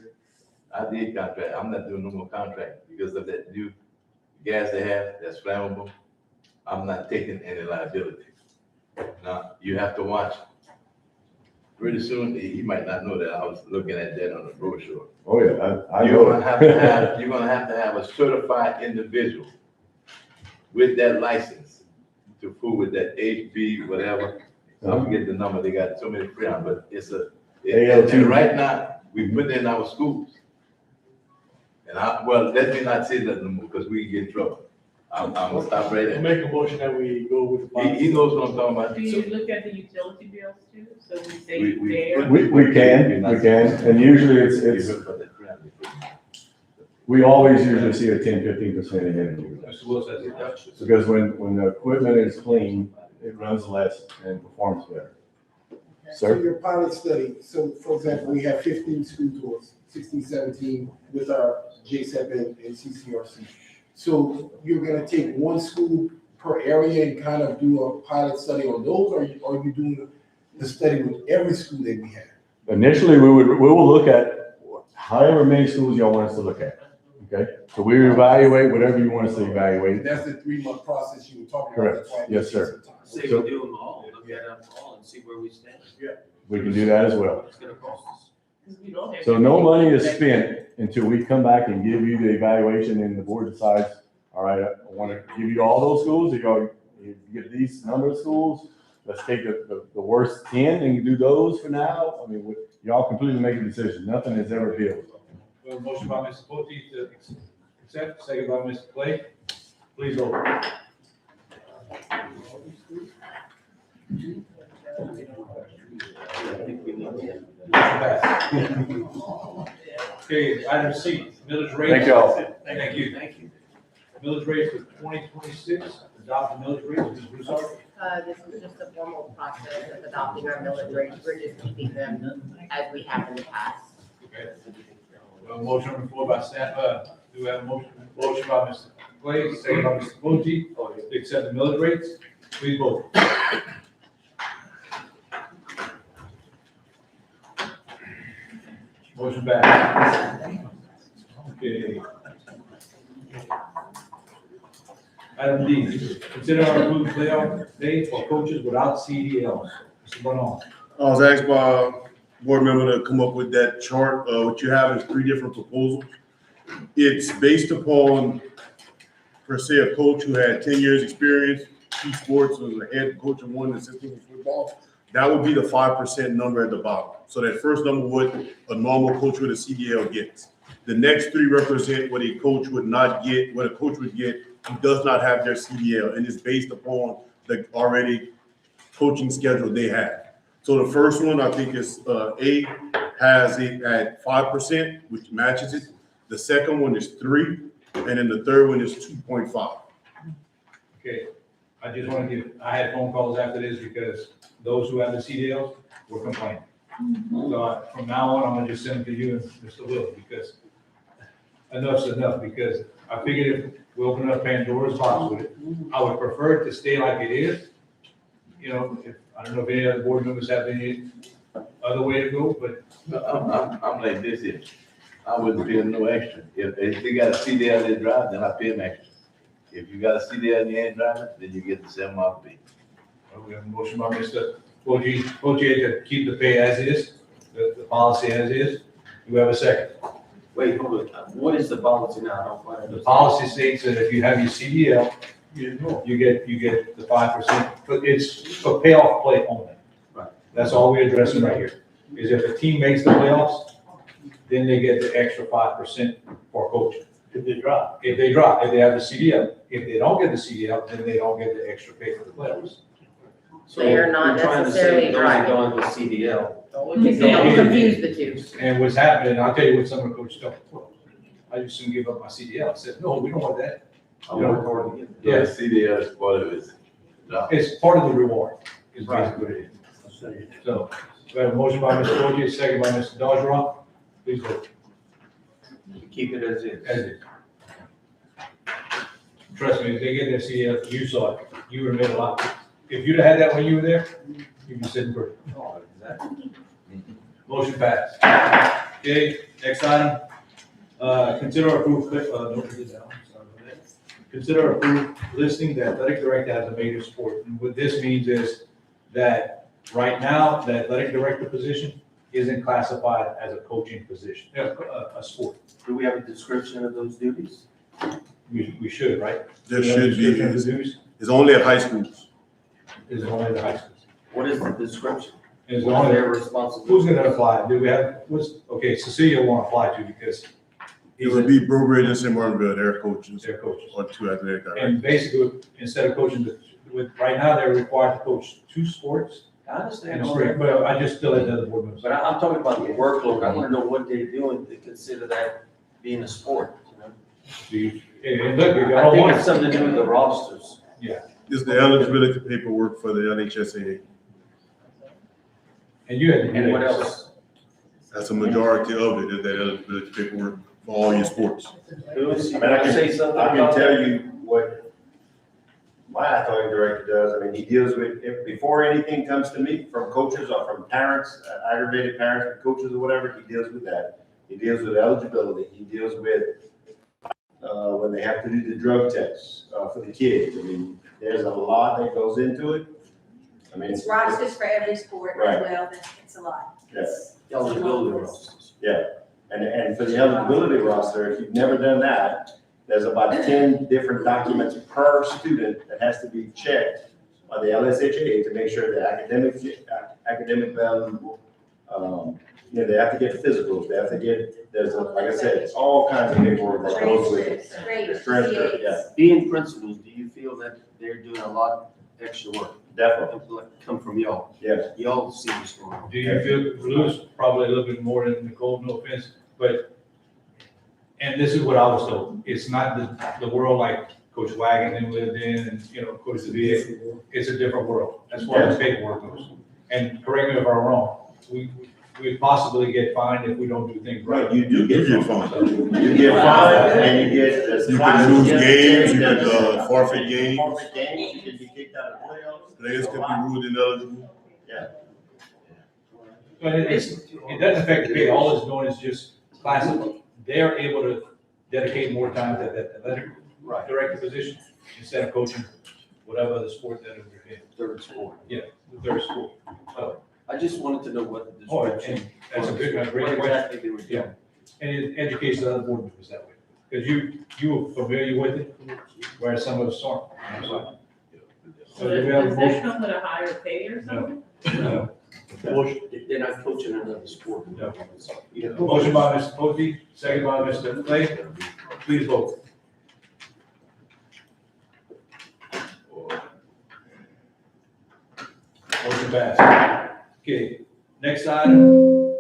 I did contract. I'm not doing no more contract because of that new gas they have that's flammable. I'm not taking any liability. Now, you have to watch. Pretty soon, he might not know that I was looking at that on the brochure. Oh, yeah, I You're know. gonna have to have, you're gonna have to have a certified individual with that license to fool with that HB, whatever. I forget the number, they got so many free on, but it's AL2. and right now, we put in our schools. And let me not say that no more, because we get in trouble. I'm gonna stop right there. Make a motion that we go with the. He knows what I'm talking about. Do you look at the utility bills too? So we say We- there. We can, and usually it's, we always usually see a 10-15% in energy reduction. Mr. Willis has a reduction. Because when the equipment is clean, it runs less and performs better. So Sir? your pilot study, so for example, we have 15 school tours, 16, 17 with our JSEP and CCRC. So you're gonna take one school per area and kind of do a pilot study on those, or are you doing the study with every school that we have? Initially, we will look at however many schools y'all want us to look at, okay? So we evaluate whatever you want us to evaluate. That's the 3-month process you were talking about. Correct. That's why it Yes, takes sir. some time. Say we do them all, look at them all and see where we stand. We can do that as well. It's gonna cost us. 'Cause we don't have So no everything money is that- spent until we come back and give you the evaluation and the board decides, all right, I want to give you all those schools, or You get these number of schools, let's take the worst 10 and do those for now. I mean, y'all completely make a decision. Nothing is ever built. We have a motion by Mr. Pucci to accept, second by Mr. Clay. Please vote. Okay, item C, millage rate. Thank y'all. Thank you. Millage rate for 2026, adopt the millage rate, Mrs. Broussard. This is just a formal process of adopting our millage rates. We're just keeping them as we have in the past. Okay. We have a motion on the floor by do we have a motion? Motion by Mr. Clay, second by Mr. Pucci, to accept the millage rates. Please vote. Motion passed. Okay. Item D, consider our approved playoff date for coaches without CDLs. Mr. Bono. I was asked by a board member to come up with that chart. What you have is 3 different proposals. It's based upon, per se, a coach who had 10 years experience, 2 sports, was a head coach of 1 assistant in football. That would be the 5% number at the bottom. So that first number would a normal coach with a CDL gets. The next 3 represent what a coach would not get, what a coach would get who does not have their CDL, and it's based upon the already coaching schedule they have. So the first one, I think is A, has it at 5%, which matches it. The second one is 3, and then the third one is 2.5. Okay, I just want to give, I had phone calls after this because those who have the CDLs were complaining. So from now on, I'm gonna just send it to you and Mr. Will, because enough's enough, because I figured if we open up Pandora's box with it, I would prefer it to stay like it is. You know, I don't know if any other board members have any other way to go, but I'm like this here. I wouldn't pay them no extra. If they got a CDL they drive, then I pay them extra. If you got a CDL and you ain't driving, then you get the 7-mile fee. we have a motion by Mr. Poggi to keep the pay as is, the policy as is. Do we have a second? Wait, hold on. What is the policy now? I don't quite The understand. policy states that if you have your CDL, you get the 5%, but it's for payoff play only. Right. That's all we're addressing right here, is if a team makes the playoffs, then they get the extra 5% for coaching. If they drop. If they drop, if they have the CDL, if they don't get the CDL, then they don't get the extra pay for the playoffs. So They are not you're trying to necessarily say those driving. are going with CDL. Don't confuse the two. And what's happening, I'll tell you what some of the coaches tell me, "Well, I just soon give up my CDL." I said, no, we don't want that. I work hard to get. Yeah, Yes. CDL is part of his job. It's part of the reward, is basically what it is. So, we have a motion by Mr. Poggi, second by Mr. Dodgeron. Please vote. Keep it as is. As is. Trust me, if they get their CDL, you saw it, you would have made a lot. If you'd have had that when you were there, you'd be sitting pretty. Oh, exactly. Motion passed. Okay, next item. Consider approved, consider approved listing the athletic director as a major sport. And what this means is that right now, the athletic director position isn't classified as a coaching position, a sport. Do we have a description of those duties? We should, right? There We have a should be, description of the duties. it's only at high schools. Is only the high schools. What is the description? Is What is only, their responsibility? who's gonna apply? Do we have, okay, Cecilia won't apply to because It he's would be Brew Bridge and St. Martinville, their coaches, their coaches. or 2 athletic directors. And basically, instead of coaching right now, they're required to coach 2 sports I understand and a all straight, that, but I just still let the other board members. but I'm talking about the workload. I want to know what they're doing to consider that being a sport, you know? And look, if I y'all think want, it's something to do with the rosters. It's the eligibility paperwork for the LHSAA. and you had. And what else? That's a majority of it, is that eligibility paperwork for all your sports. Lewis, you I mean, I want to can- say something I can about that? tell you what my athletic director does. I mean, he deals with, before anything comes to me from coaches or from parents, aggravated parents, or coaches or whatever, he deals with that. He deals with eligibility. He deals with, when they have to do the drug tests, for the kids. I mean, there's a lot that goes into it. I mean, It's rosters for every sport Right. as well, it's a lot. Yes. Eligibility rosters. And for the eligibility roster, if you've never done that, there's about 10 different documents per student that has to be checked by the LSHA to make sure the academic valuable. They have to get physicals, they have to get, like I said, it's all kinds of paperwork that goes with it. Transcript, yeah, Being principals, do you feel that they're doing a lot extra work? definitely, Come from y'all. yes. Y'all see what's going on. Do you feel, Louis, probably a little bit more than Nicole, no offense, but, and this is what I was told, it's not the world like Coach Wagon lived in and, Coach Sevilla, it's a different world. That's why the paperwork goes. And correct me if I'm wrong, we possibly get fined if we don't do things right. Right, you do get fined. fined. You get fined and you get. You can lose games, you can forfeit games. Forfeit games, you can be kicked out of playoffs. Players can be ruled ineligible. Yeah. But it doesn't affect the pay, all it's doing is just classified. They're able to dedicate more time to that athletic director position instead of coaching whatever other sport that they're in. Third sport. Yeah, the third sport. So, I just wanted to know what the oh, description. and that's a good, great What question. exactly they were doing. And it educates the other board members that way. Because you were familiar with it, whereas some of us aren't. So do we have a Does that motion? come with a higher pay or something? No. They're not coaching another sport. No. Yeah. Motion by Mr. Posey, second by Mr. Clay. Please vote. Motion passed. Okay, next item.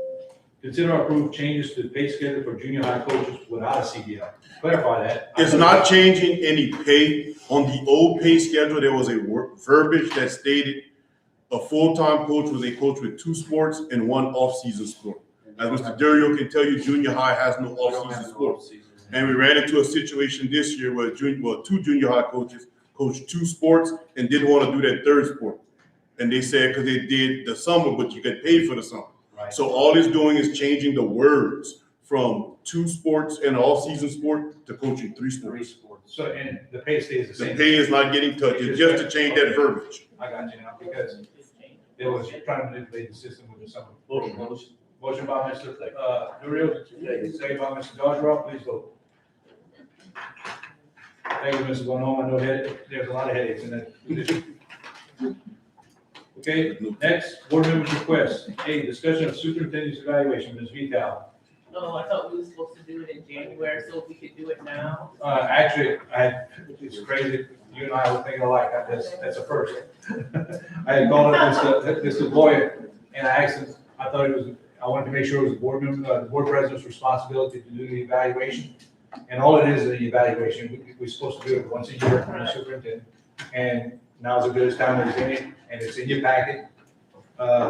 Consider or approve changes to the pay schedule for junior high coaches without a CDL. Clarify that. It's not changing any pay. On the old pay schedule, there was a verbiage that stated a full-time coach was a coach with 2 sports and 1 off-season sport. As Mr. Dario can tell you, junior high has no off-season sports. And we ran into a situation this year where 2 junior high coaches coached 2 sports and didn't want to do that 3rd sport. And they said, because they did the summer, but you get paid for the summer. Right. So all it's doing is changing the words from 2 sports and an off-season sport to coaching 3 sports. So, and the pay stays the The same. pay is not getting touched, it's just to change that verbiage. I got you now, because they was trying to manipulate the system with the summer. Motion by Mr. Durio, second by Mr. Dodger, please vote. Thank you, Mr. Bonhomme, I know there's a lot of headaches in that. Okay, next, board members' requests. A, discussion of superintendent's evaluation, Ms. Vital. Oh, I thought we were supposed to do it in January, so we could do it now. Actually, it's crazy, you and I were thinking alike, that's a first. I had called up Mr. Boyer, and I asked him, I wanted to make sure it was the board member, the board president's responsibility to do the evaluation. And all it is an evaluation, we're supposed to do it once a year from the superintendent. And now's as good as time as any, and it's in your packet.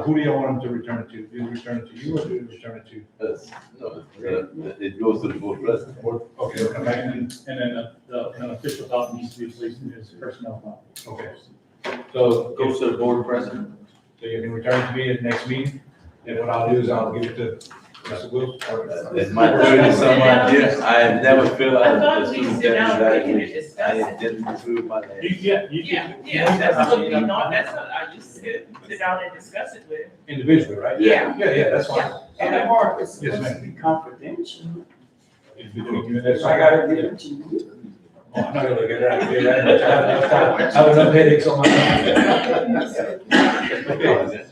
Who do you want them to return it to? Do you return it to you or do you return it to? Us. No, it goes to the board president. Okay, it'll come back in. And then an official document needs to be placed in his personnel file. Okay. So Goes to the board president. So you can return it to me at the next meeting, and what I'll do is I'll give it to Mr. Wilson. It's my 30-some-odd years, I have never filled I out thought the we superintendent's sit down and we could evaluation. discuss I it. didn't include my name. Yeah, that's what we know, that's what I used to sit down and discuss it with. Individually, right? Yeah. Yeah, that's fine. And the mark is Yes, supposed to ma'am. be confidential. That's I gotta give it to you. Oh, I'm not gonna look at it. I have enough headaches on my. Okay.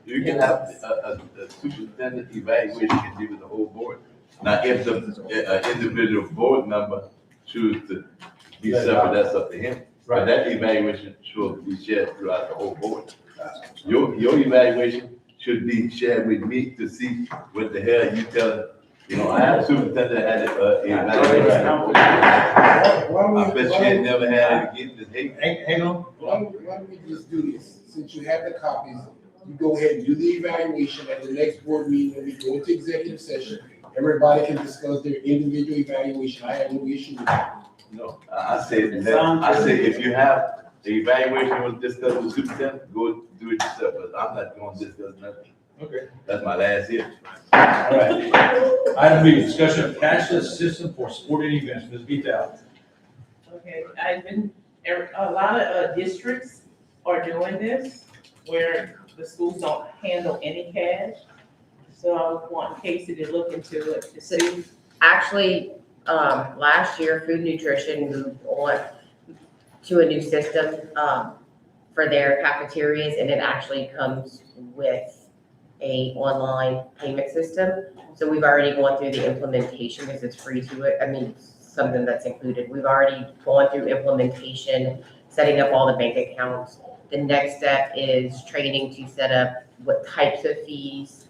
You can have a superintendent evaluation can be with the whole board. Now, if the individual board member choose to be separate, that's up to him. But that evaluation should be shared throughout the whole board. Your evaluation should be shared with me to see what the hell you telling. I have a superintendent that had an evaluation. I bet you ain't never had it again. Hang on. Why don't we just do this? Since you have the copies, you go ahead and do the evaluation at the next board meeting, when we go into executive session. Everybody can discuss their individual evaluation. I have no issue with that. No, I say if you have the evaluation you want to discuss with the superintendent, go do it yourself, but I'm not going to discuss nothing. Okay. That's my last year. All right. Item B, discussion of cashless system for sporting events, Ms. Vital. Okay, a lot of districts are doing this, where the schools don't handle any cash. So I was wanting Casey to look into it to see. Actually, last year, Food Nutrition moved on to a new system, for their cafeterias, and it actually comes with a online payment system. So we've already gone through the implementation because it's free to it. I mean, something that's included. We've already gone through implementation, setting up all the bank accounts. The next step is training to set up what types of fees.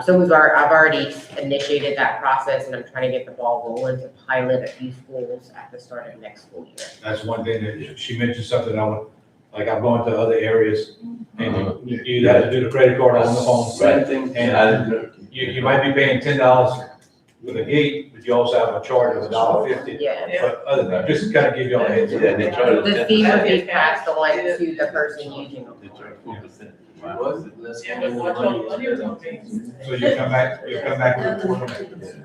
So I've already initiated that process, and I'm trying to get the ball rolling to pilot a few schools at the start of next school year. That's one thing that she mentioned something I want, like I've gone to other areas and you have to do the credit card on the phone. Right. And you might be paying $10 with a gate, but you also have a charge of $1.50. Yeah. But other than, just to kind of give y'all a heads up. Yeah, they charge The fee would be passed on to the person using them. They charge 4%. Yeah, but watch all the money is on things. So you'll come back with a report.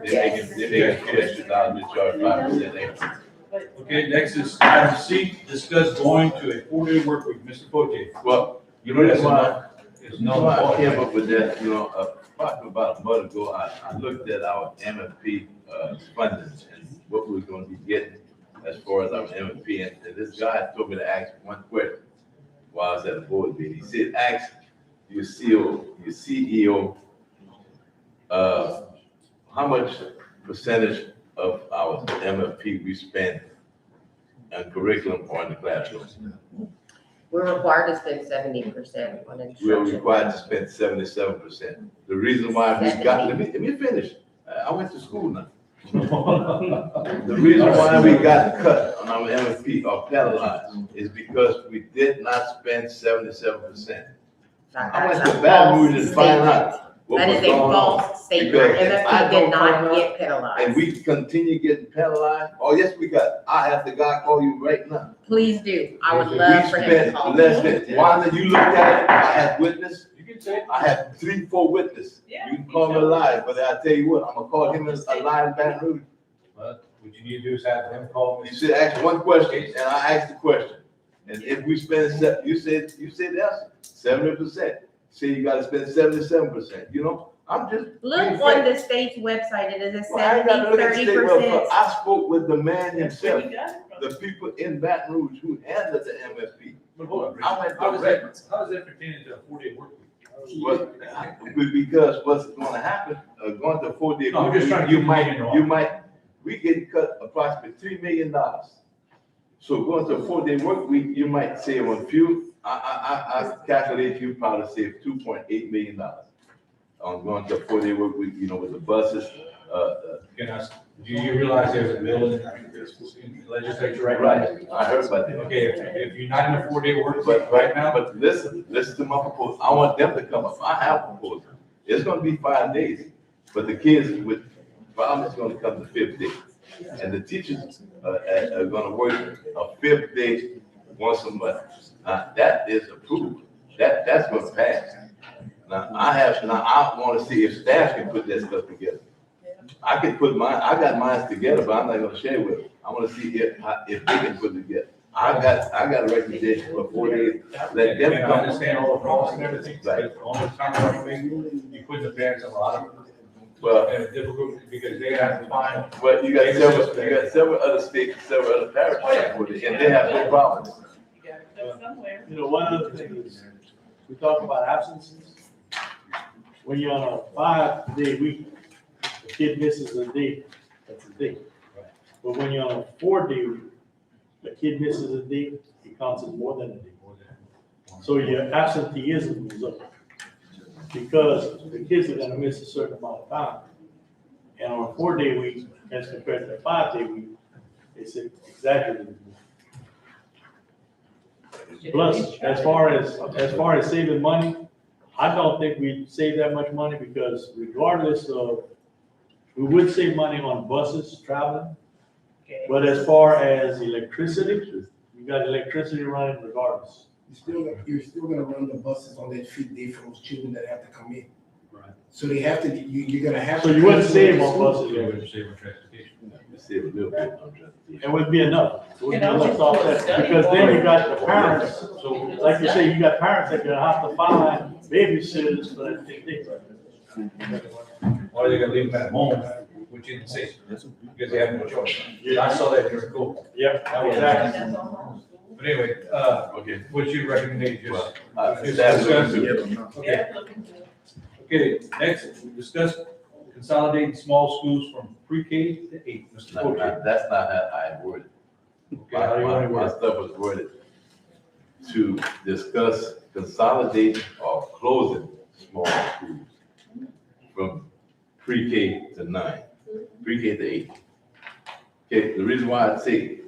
They make a few extra dollars, they charge 5% extra. Okay, next is item C, discuss going to a 4-day work week, Mr. Poche. Well, You know, that's why, it's you know why I no. came up with that, probably about a month ago, I looked at our MFP, funding and what we're gonna be getting as far as our MFP, and this guy told me to ask one question while I was at the board meeting. He said, ask your CEO, how much percentage of our MFP we spend on curriculum or in the classroom? We're required to spend 70% on We're instruction. required to spend 77%. The reason why we got, let me finish. I went to school now. The reason why we got cut on our MFP or penalized is because we did not spend 77%. I went to Baton Rouge to find out what That was is a going on. false statement. Because if I MFP did don't not find out, get penalized. and we continue getting penalized, oh, yes, we got, I have the guy call you right now. Please do. I would love for him to call We me. spent less than, Wanda, you looked at it, I have witness, I have 3-4 witnesses. Yeah, You can call me a liar, but I tell you what, I'm gonna call him a liar in Baton Rouge. But what you need to do is have them call me. You said ask one question, and I asked the question. And if we spend, you said the answer, 70%. Say you gotta spend 77%, I'm just. Look on the state's website, it is a Well, I ain't gotta look at the state website. 30%. I spoke with the man That's where himself, we got it from. the people in Baton Rouge who handled the MFP. But hold on, I went how does direct. that pertain to a 4-day work week? Well, because what's gonna happen, going to 4-day. No, I'm just trying to You keep might, moving we get cut approximately $3 million. So going to a 4-day work week, you might save on fuel. I calculate you probably save $2.8 million on going to a 4-day work week, with the buses. Can I, do you realize there's a bill in the legislature right now? Right, I heard about that. Okay, if you're not in a 4-day work week But right now, but listen to my proposal. I want them to come up. I have a proposal. It's gonna be 5 days, but the kids with problems is gonna come the 5th day. And the teachers are gonna work a 5th day once a month. That is approved. That's gonna pass. Now, I wanna see if staff can put that stuff together. I can put I got mine together, but I'm not gonna share with them. I wanna see if they can put it together. I got a recommendation for 4 days. Let them and I come. understand all the costs and everything, Right. but on the time you put the parents in a lot of Well, difficulty because they have to find. Well, you got several other states, several other parishes with it, and they have no problems. You gotta cut somewhere. One other thing is, we talk about absences. When you're on a 5-day week, the kid misses a day, that's a day. But when you're on a 4-day week, the kid misses a day, it counts as more than a day. So your absenteeism goes up. Because the kids are gonna miss a certain amount of time. And on a 4-day week, as compared to a 5-day week, it's exaggerated. Plus, as far as saving money, I don't think we'd save that much money because regardless of, we would save money on buses traveling. But as far as electricity, you got electricity running regardless. You're still gonna run the buses on that 5th day for those children that have to come in. Right. So they have to, you're gonna have to. So you wouldn't save on buses. You wouldn't save on transportation. You save a little bit on transportation. It wouldn't be enough. It wouldn't be enough to offset, because then you got the parents, so like you say, you got parents that are gonna have to find babysitters for that 5th day. Or they're gonna leave them at home what you didn't say, because they have no choice. I saw that during COVID. Yep, That was exactly. But anyway, Okay. what's your recommendation? Just That's discuss good. it. Okay. Okay, next, discuss consolidating small schools from pre-K to 8. Mr. Coach. That's not how I worded. Okay, how do you want to My word stuff was worded to discuss consolidating or closing small schools from pre-K to 9, pre-K to 8. Okay, the reason why I say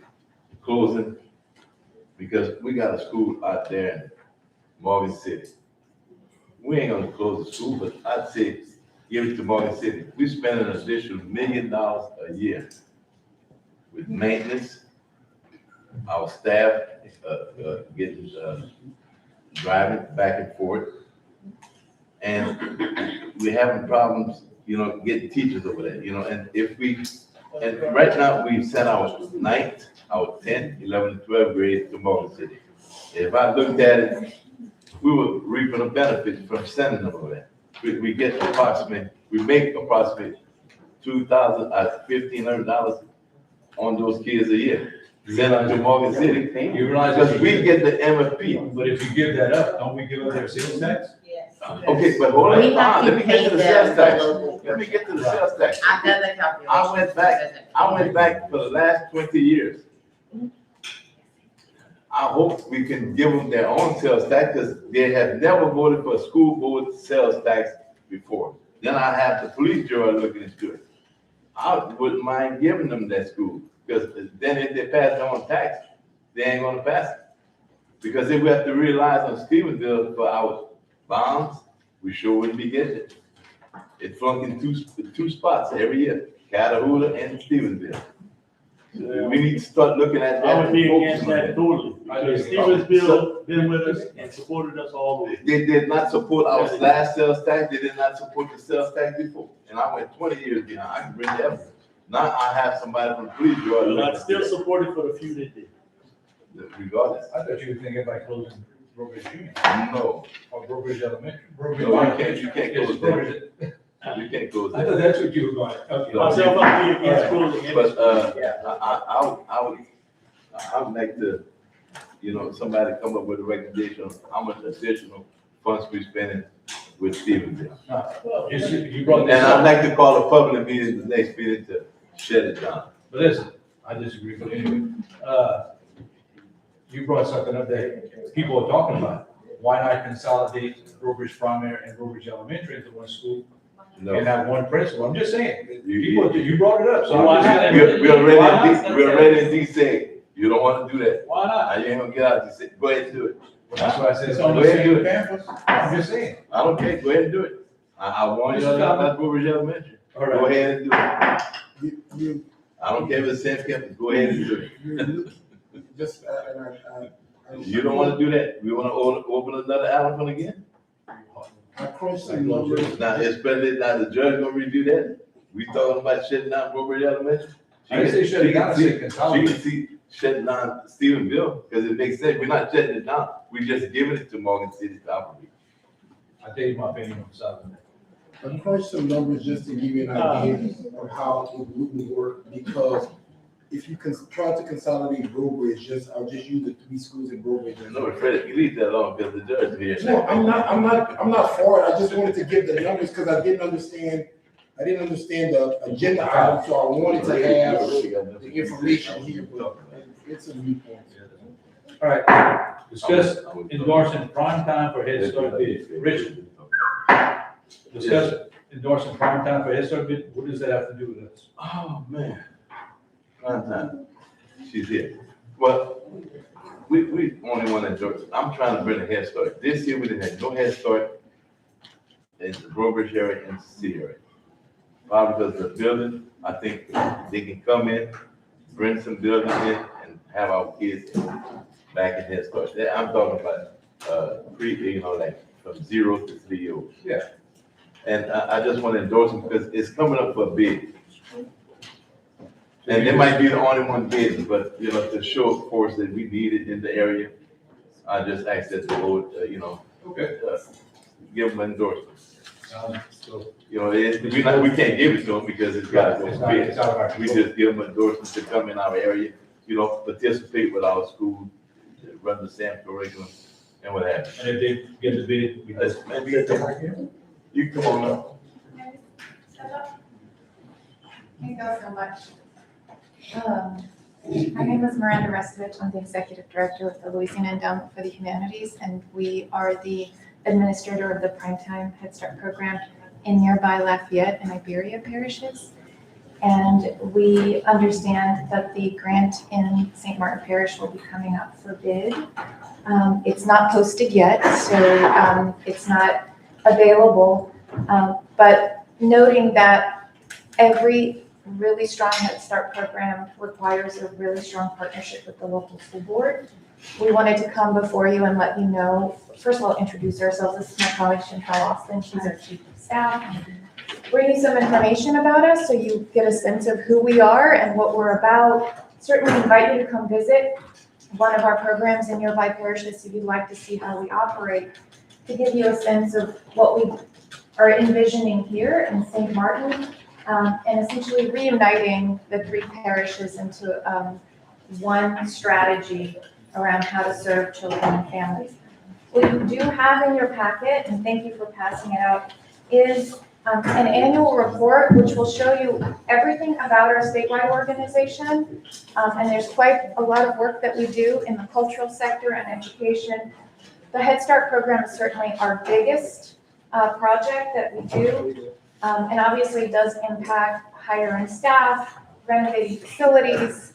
closing, because we got a school out there in Morgan City. We ain't gonna close the school, but I'd say give it to Morgan City. We spend an additional $1 million a year with maintenance, our staff, getting, driving back and forth. And we're having problems, getting teachers over there, and and right now we've sent our 9th, our 10th, 11th, and 12th grades to Morgan City. If I looked at it, we were reaping the benefits from sending them over there. We make approximately $1,500 on those kids a year. Send them to Morgan City. You realize Because we get the MFP. But if you give that up, don't we give up their sales tax? Yes. Okay, but hold We have on, to let me get to the pay sales them tax. local. Let me get to the sales tax. I've done the calculation. I went back for the last 20 years. I hope we can give them their own sales tax because they have never voted for a school board sales tax before. Then I have the police bureau looking into it. I wouldn't mind giving them that school because then if they pass their own tax, they ain't gonna pass it. Because if we have to realize on Stevensville for our bonds, we sure wouldn't be getting it. It's flunking two spots every year, Catahoula and Stevensville. So we need to start looking at that. I would be and against focus on that totally. Because So- Stevensville been with us and supported us all the way. They did not support our last sales tax, they did not support the sales tax before, and I went 20 years behind, I can bring that up. Now I have somebody from the police bureau. But I still supported for the few that did. Regardless. I thought you were thinking about closing Brobridge Junior No, or Brobridge Elementary. no, you can't Yes, close Brobridge- that, you can't close I thought that. that's what you were going, okay. No. Myself, I'd be against closing any But, school. I would like to, somebody come up with a recommendation on how much additional funds we spending with Stevensville. You brought And this I'd up, like to call a public meeting, the next meeting to shut it down. but listen, I disagree, but anyway, you brought something up that people are talking about. Why not consolidate Brobridge Primary and Brobridge Elementary into one school No. and have one principal? I'm just saying, You- you brought it up, so Why I'm just not? saying. We already in D say, you don't wanna do that. Why not? Now you ain't gonna get out, say, go ahead and do it. That's why I said it's on Go the ahead and do same it. campus. I'm just saying. I don't care, go ahead and do it. I warn you about Brobridge Elementary. All Go right. ahead and do it. You, I don't care if it's same campus, go ahead and do it. you, just, You don't wanna do that? We wanna open another elephant again? I crunched some numbers. Now, especially now the judge gonna review that? We talking about shutting down Brobridge Elementary? I didn't say shutting down, I said She consolidate. can see shutting down Stephenville, because it makes sense. We're not shutting it down. We just giving it to Morgan City to operate. I tell you my opinion on Southern. I crunched some numbers just to give you an idea of how it would work, because if you try to consolidate Brobridge, I'll just use the 3 schools in Brobridge. No, Fred, you leave that alone, because the judge is here. No, I'm not for it, I just wanted to give the numbers, because I didn't understand the agenda item, so I wanted to have the information here, but it's a new point. All right, discuss endorsing prime time for Head Start bid. Richard, discuss endorsing prime time for Head Start bid. What does that have to do with us? Oh, man. Prime time. She's here. Well, we only want to enjoy, I'm trying to bring a Head Start. This year, we didn't have no Head Start in the Brobridge area and the city area. Probably because the building, I think they can come in, bring some buildings in and have our kids back in Head Start. I'm talking about, like from 0 to 3 years old. Yeah. And I just want to endorse them because it's coming up for a bid. And they might be the only one bidding, but, to show, of course, that we need it in the area, I just ask that the board, Okay. give them an endorsement. So, You know, we can't give it to them because it's got to go it's to not, bid. it's out of our We control. just give them endorsements to come in our area, you know, participate with our school, run the SAM curriculum and what have And if they get the bid, we you. You come on up. Thank you so much. My name is Miranda Restovich. I'm the Executive Director with the Louisiana Endowment for the Humanities, and we are the administrator of the Primetime Head Start program in nearby Lafayette and Iberia parishes. And we understand that the grant in St. Martin Parish will be coming up for bid. It's not posted yet, so it's not available. But noting that every really strong Head Start program requires a really strong partnership with the local school board. We wanted to come before you and let you know, first of all, introduce ourselves. This is my colleague Chantal Austin. She's our chief of staff. Bring you some information about us so you get a sense of who we are and what we're about. Certainly invite you to come visit one of our programs in nearby parishes if you'd like to see how we operate, to give you a sense of what we are envisioning here in St. Martin. And essentially reuniting the three parishes into one strategy around how to serve children and families. What you do have in your packet, and thank you for passing it out, is an annual report which will show you everything about our statewide organization. And there's quite a lot of work that we do in the cultural sector and education. The Head Start program is certainly our biggest project that we do. And obviously it does impact hiring staff, renovating facilities,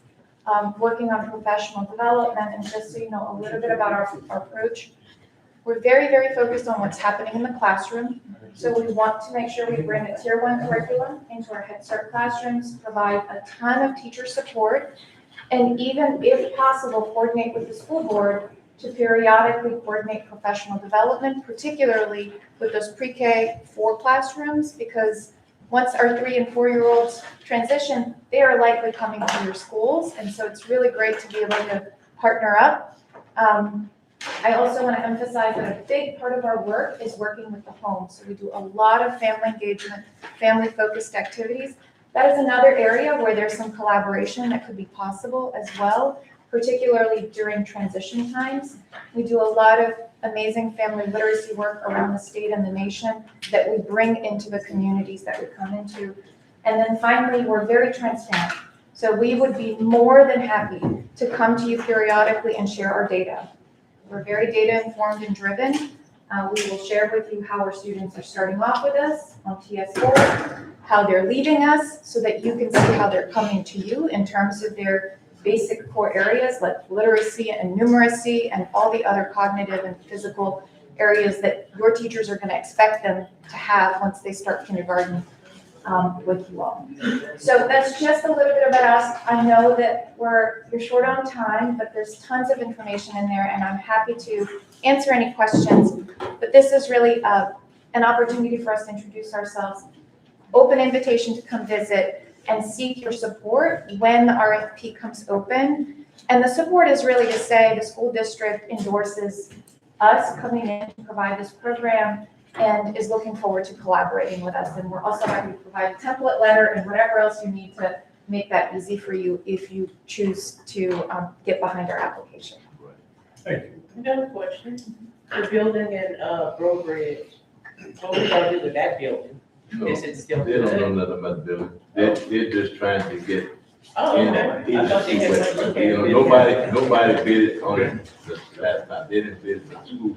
working on professional development. And just so you know a little bit about our approach, we're very, very focused on what's happening in the classroom. So we want to make sure we bring a tier 1 curriculum into our Head Start classrooms, provide a ton of teacher support, and even if possible, coordinate with the school board to periodically coordinate professional development, particularly with those pre-K 4 classrooms, because once our 3 and 4-year-olds transition, they are likely coming to your schools. And so it's really great to be able to partner up. I also want to emphasize that a big part of our work is working with the home. So we do a lot of family engagement, family-focused activities. That is another area where there's some collaboration that could be possible as well, particularly during transition times. We do a lot of amazing family literacy work around the state and the nation that we bring into the communities that we come into. And then finally, we're very transparent. So we would be more than happy to come to you periodically and share our data. We're very data informed and driven. We will share with you how our students are starting off with us on TS4, how they're leaving us, so that you can see how they're coming to you in terms of their basic core areas like literacy and numeracy and all the other cognitive and physical areas that your teachers are going to expect them to have once they start kindergarten with you all. So that's just a little bit about us. I know that you're short on time, but there's tons of information in there, and I'm happy to answer any questions. But this is really an opportunity for us to introduce ourselves, open invitation to come visit, and seek your support when the RFP comes open. And the support is really to say the school district endorses us coming in to provide this program and is looking forward to collaborating with us. And we're also happy to provide a template letter and whatever else you need to make that easy for you if you choose to get behind our application. Thank you. Another question, the building in Broad Ridge, what we gonna do with that building? Is it still They don't know good? nothing about the building. They're just trying to get Oh, in okay. there. I thought they had one. You know, nobody bid on it the last time. They didn't bid for the school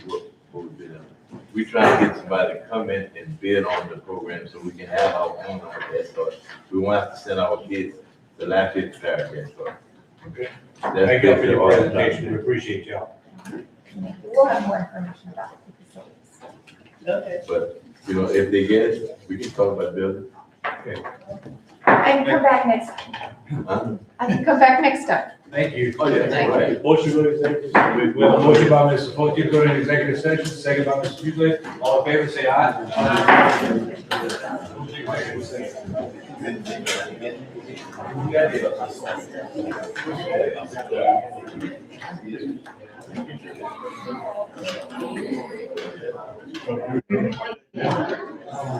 what we bid on. We try to get somebody to come in and bid on the program so we can have our own Head Start. We won't have to send our kids to Lafayette to Parish Head Start. Okay. That's Thank you for your all the presentation. We time. appreciate y'all. We'll have more information about the facilities. Okay. But, you know, if they get it, we can talk about building. Okay. I can come back next time. Huh? I can come back next time. Thank you. Oh, yeah, Thank right. Motion to executive session. We have a motion by Mr. Forte to go into executive session, second by Mr. Hughley. All in favor, say aye. Aye.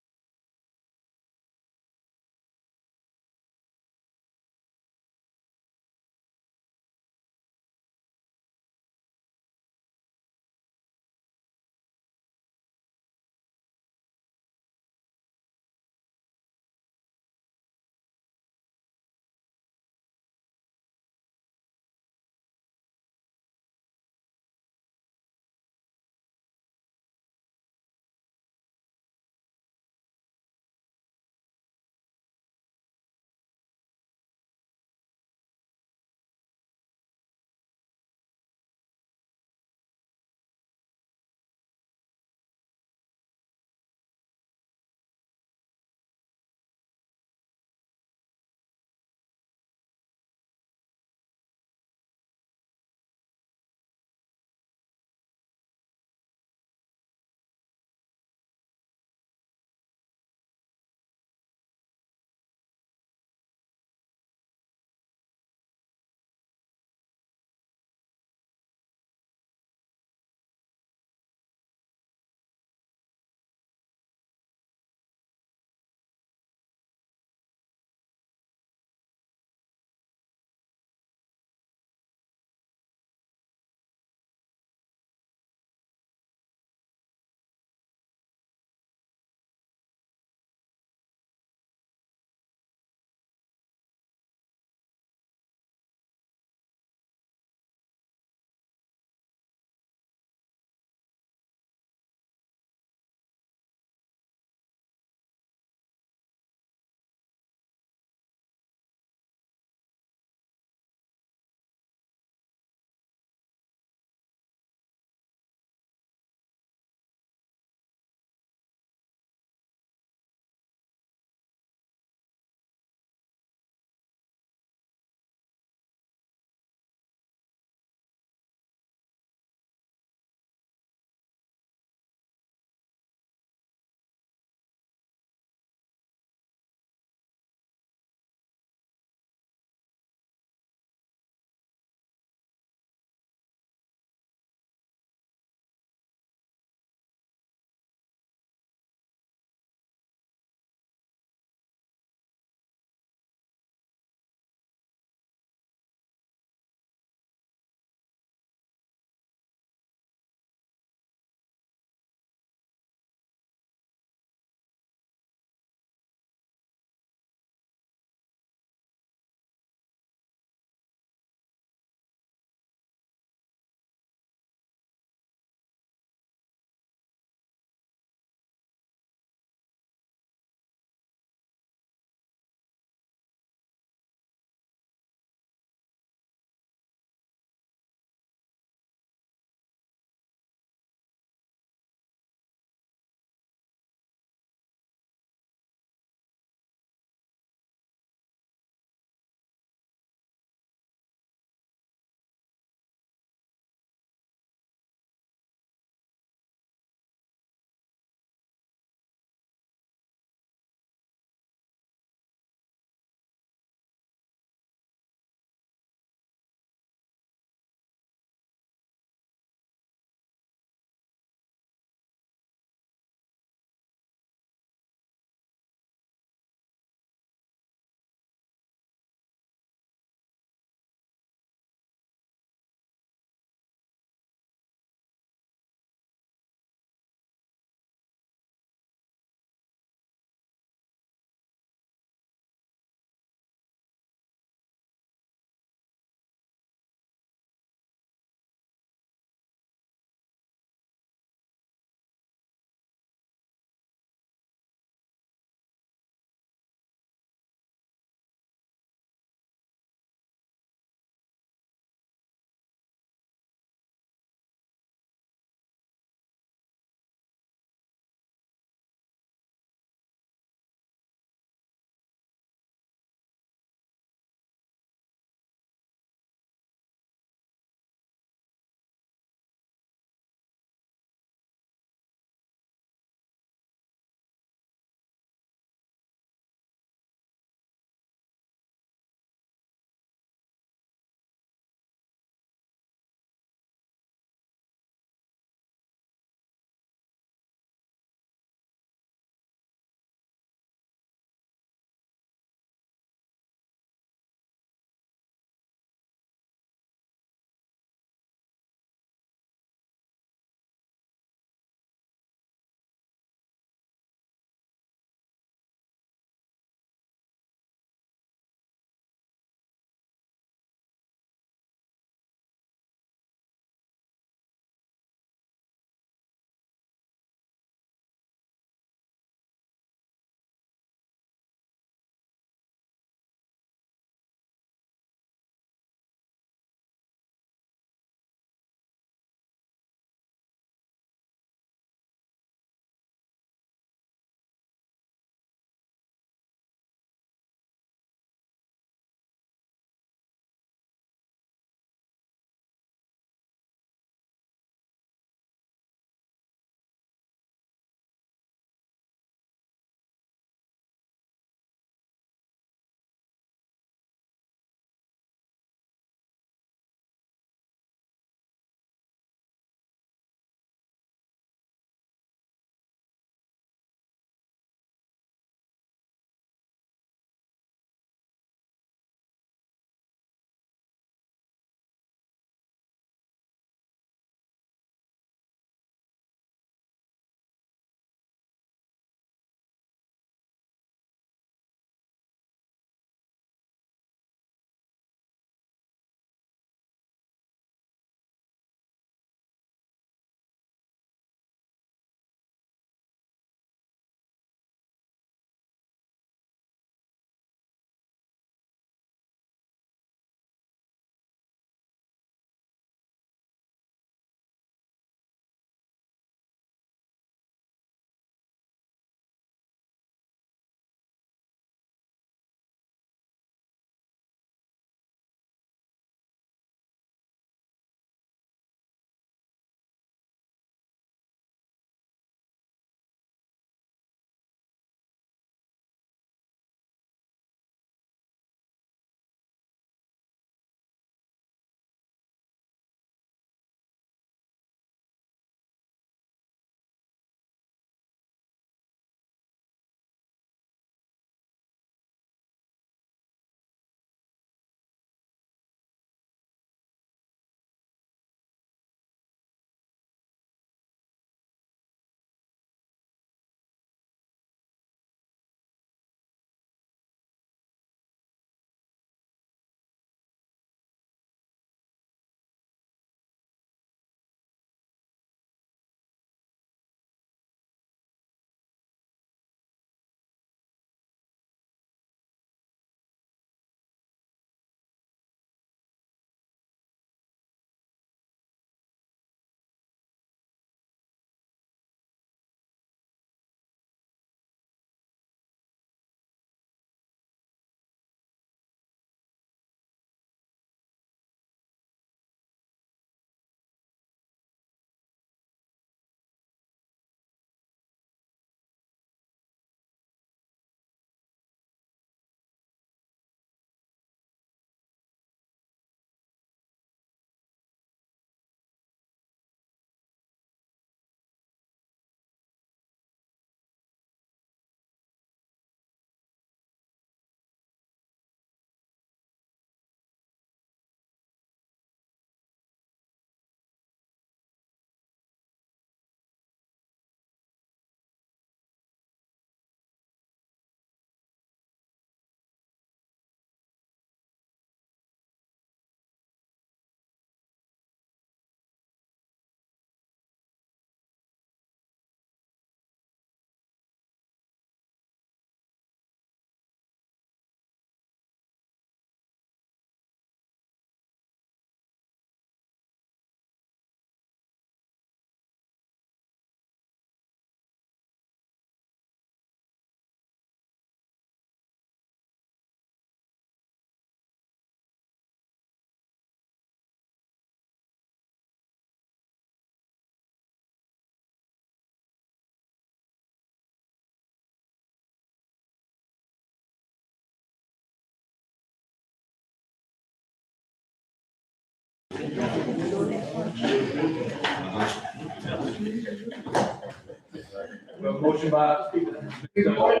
motion by Mr.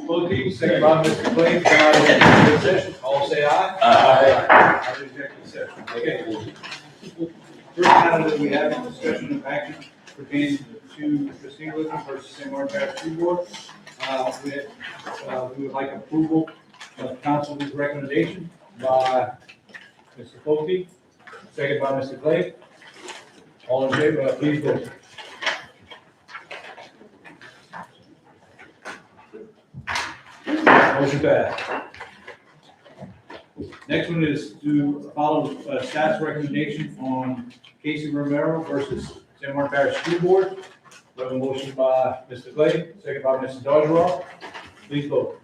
Wilkie, second by Mr. Clay, come out of executive session, all say aye. Out of executive session, okay. First item that we have is discussion of action pertaining to Christina Littman versus St. Martin Parish School Board. We would like approval of council's recommendation by Mr. Wilkie, second by Mr. Clay. All in favor, please vote. Motion passed. Next one is to follow staff's recommendation on Casey Romero versus San Martin Parish School Board. We have a motion by Mr. Clay, second by Mr. Dodgerow. Please vote.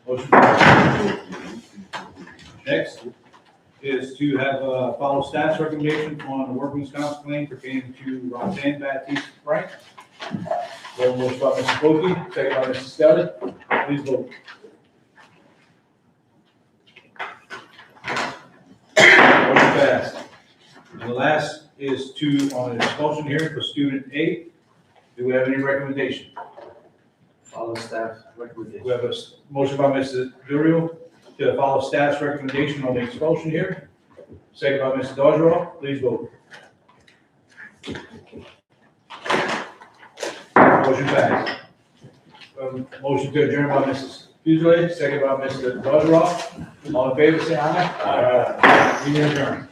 Motion passed. Next is to have follow staff's recommendation on the workman's comp claim pertaining to Roxanne Baptiste Frank. We have a motion by Mr. Wilkie, second by Mr. Skelly. Please vote. Motion passed. And the last is to, on an expulsion hearing for student A. Do we have any recommendation? Follow staff recommendation. We have a motion by Mr. Duriel to follow staff's recommendation on the expulsion here. Second by Mr. Dodgerow. Please vote. Motion passed. Motion to adjourn by Mrs. Fusilier, second by Mr. Dodgerow. All in favor, say aye. Aye. Meeting adjourned.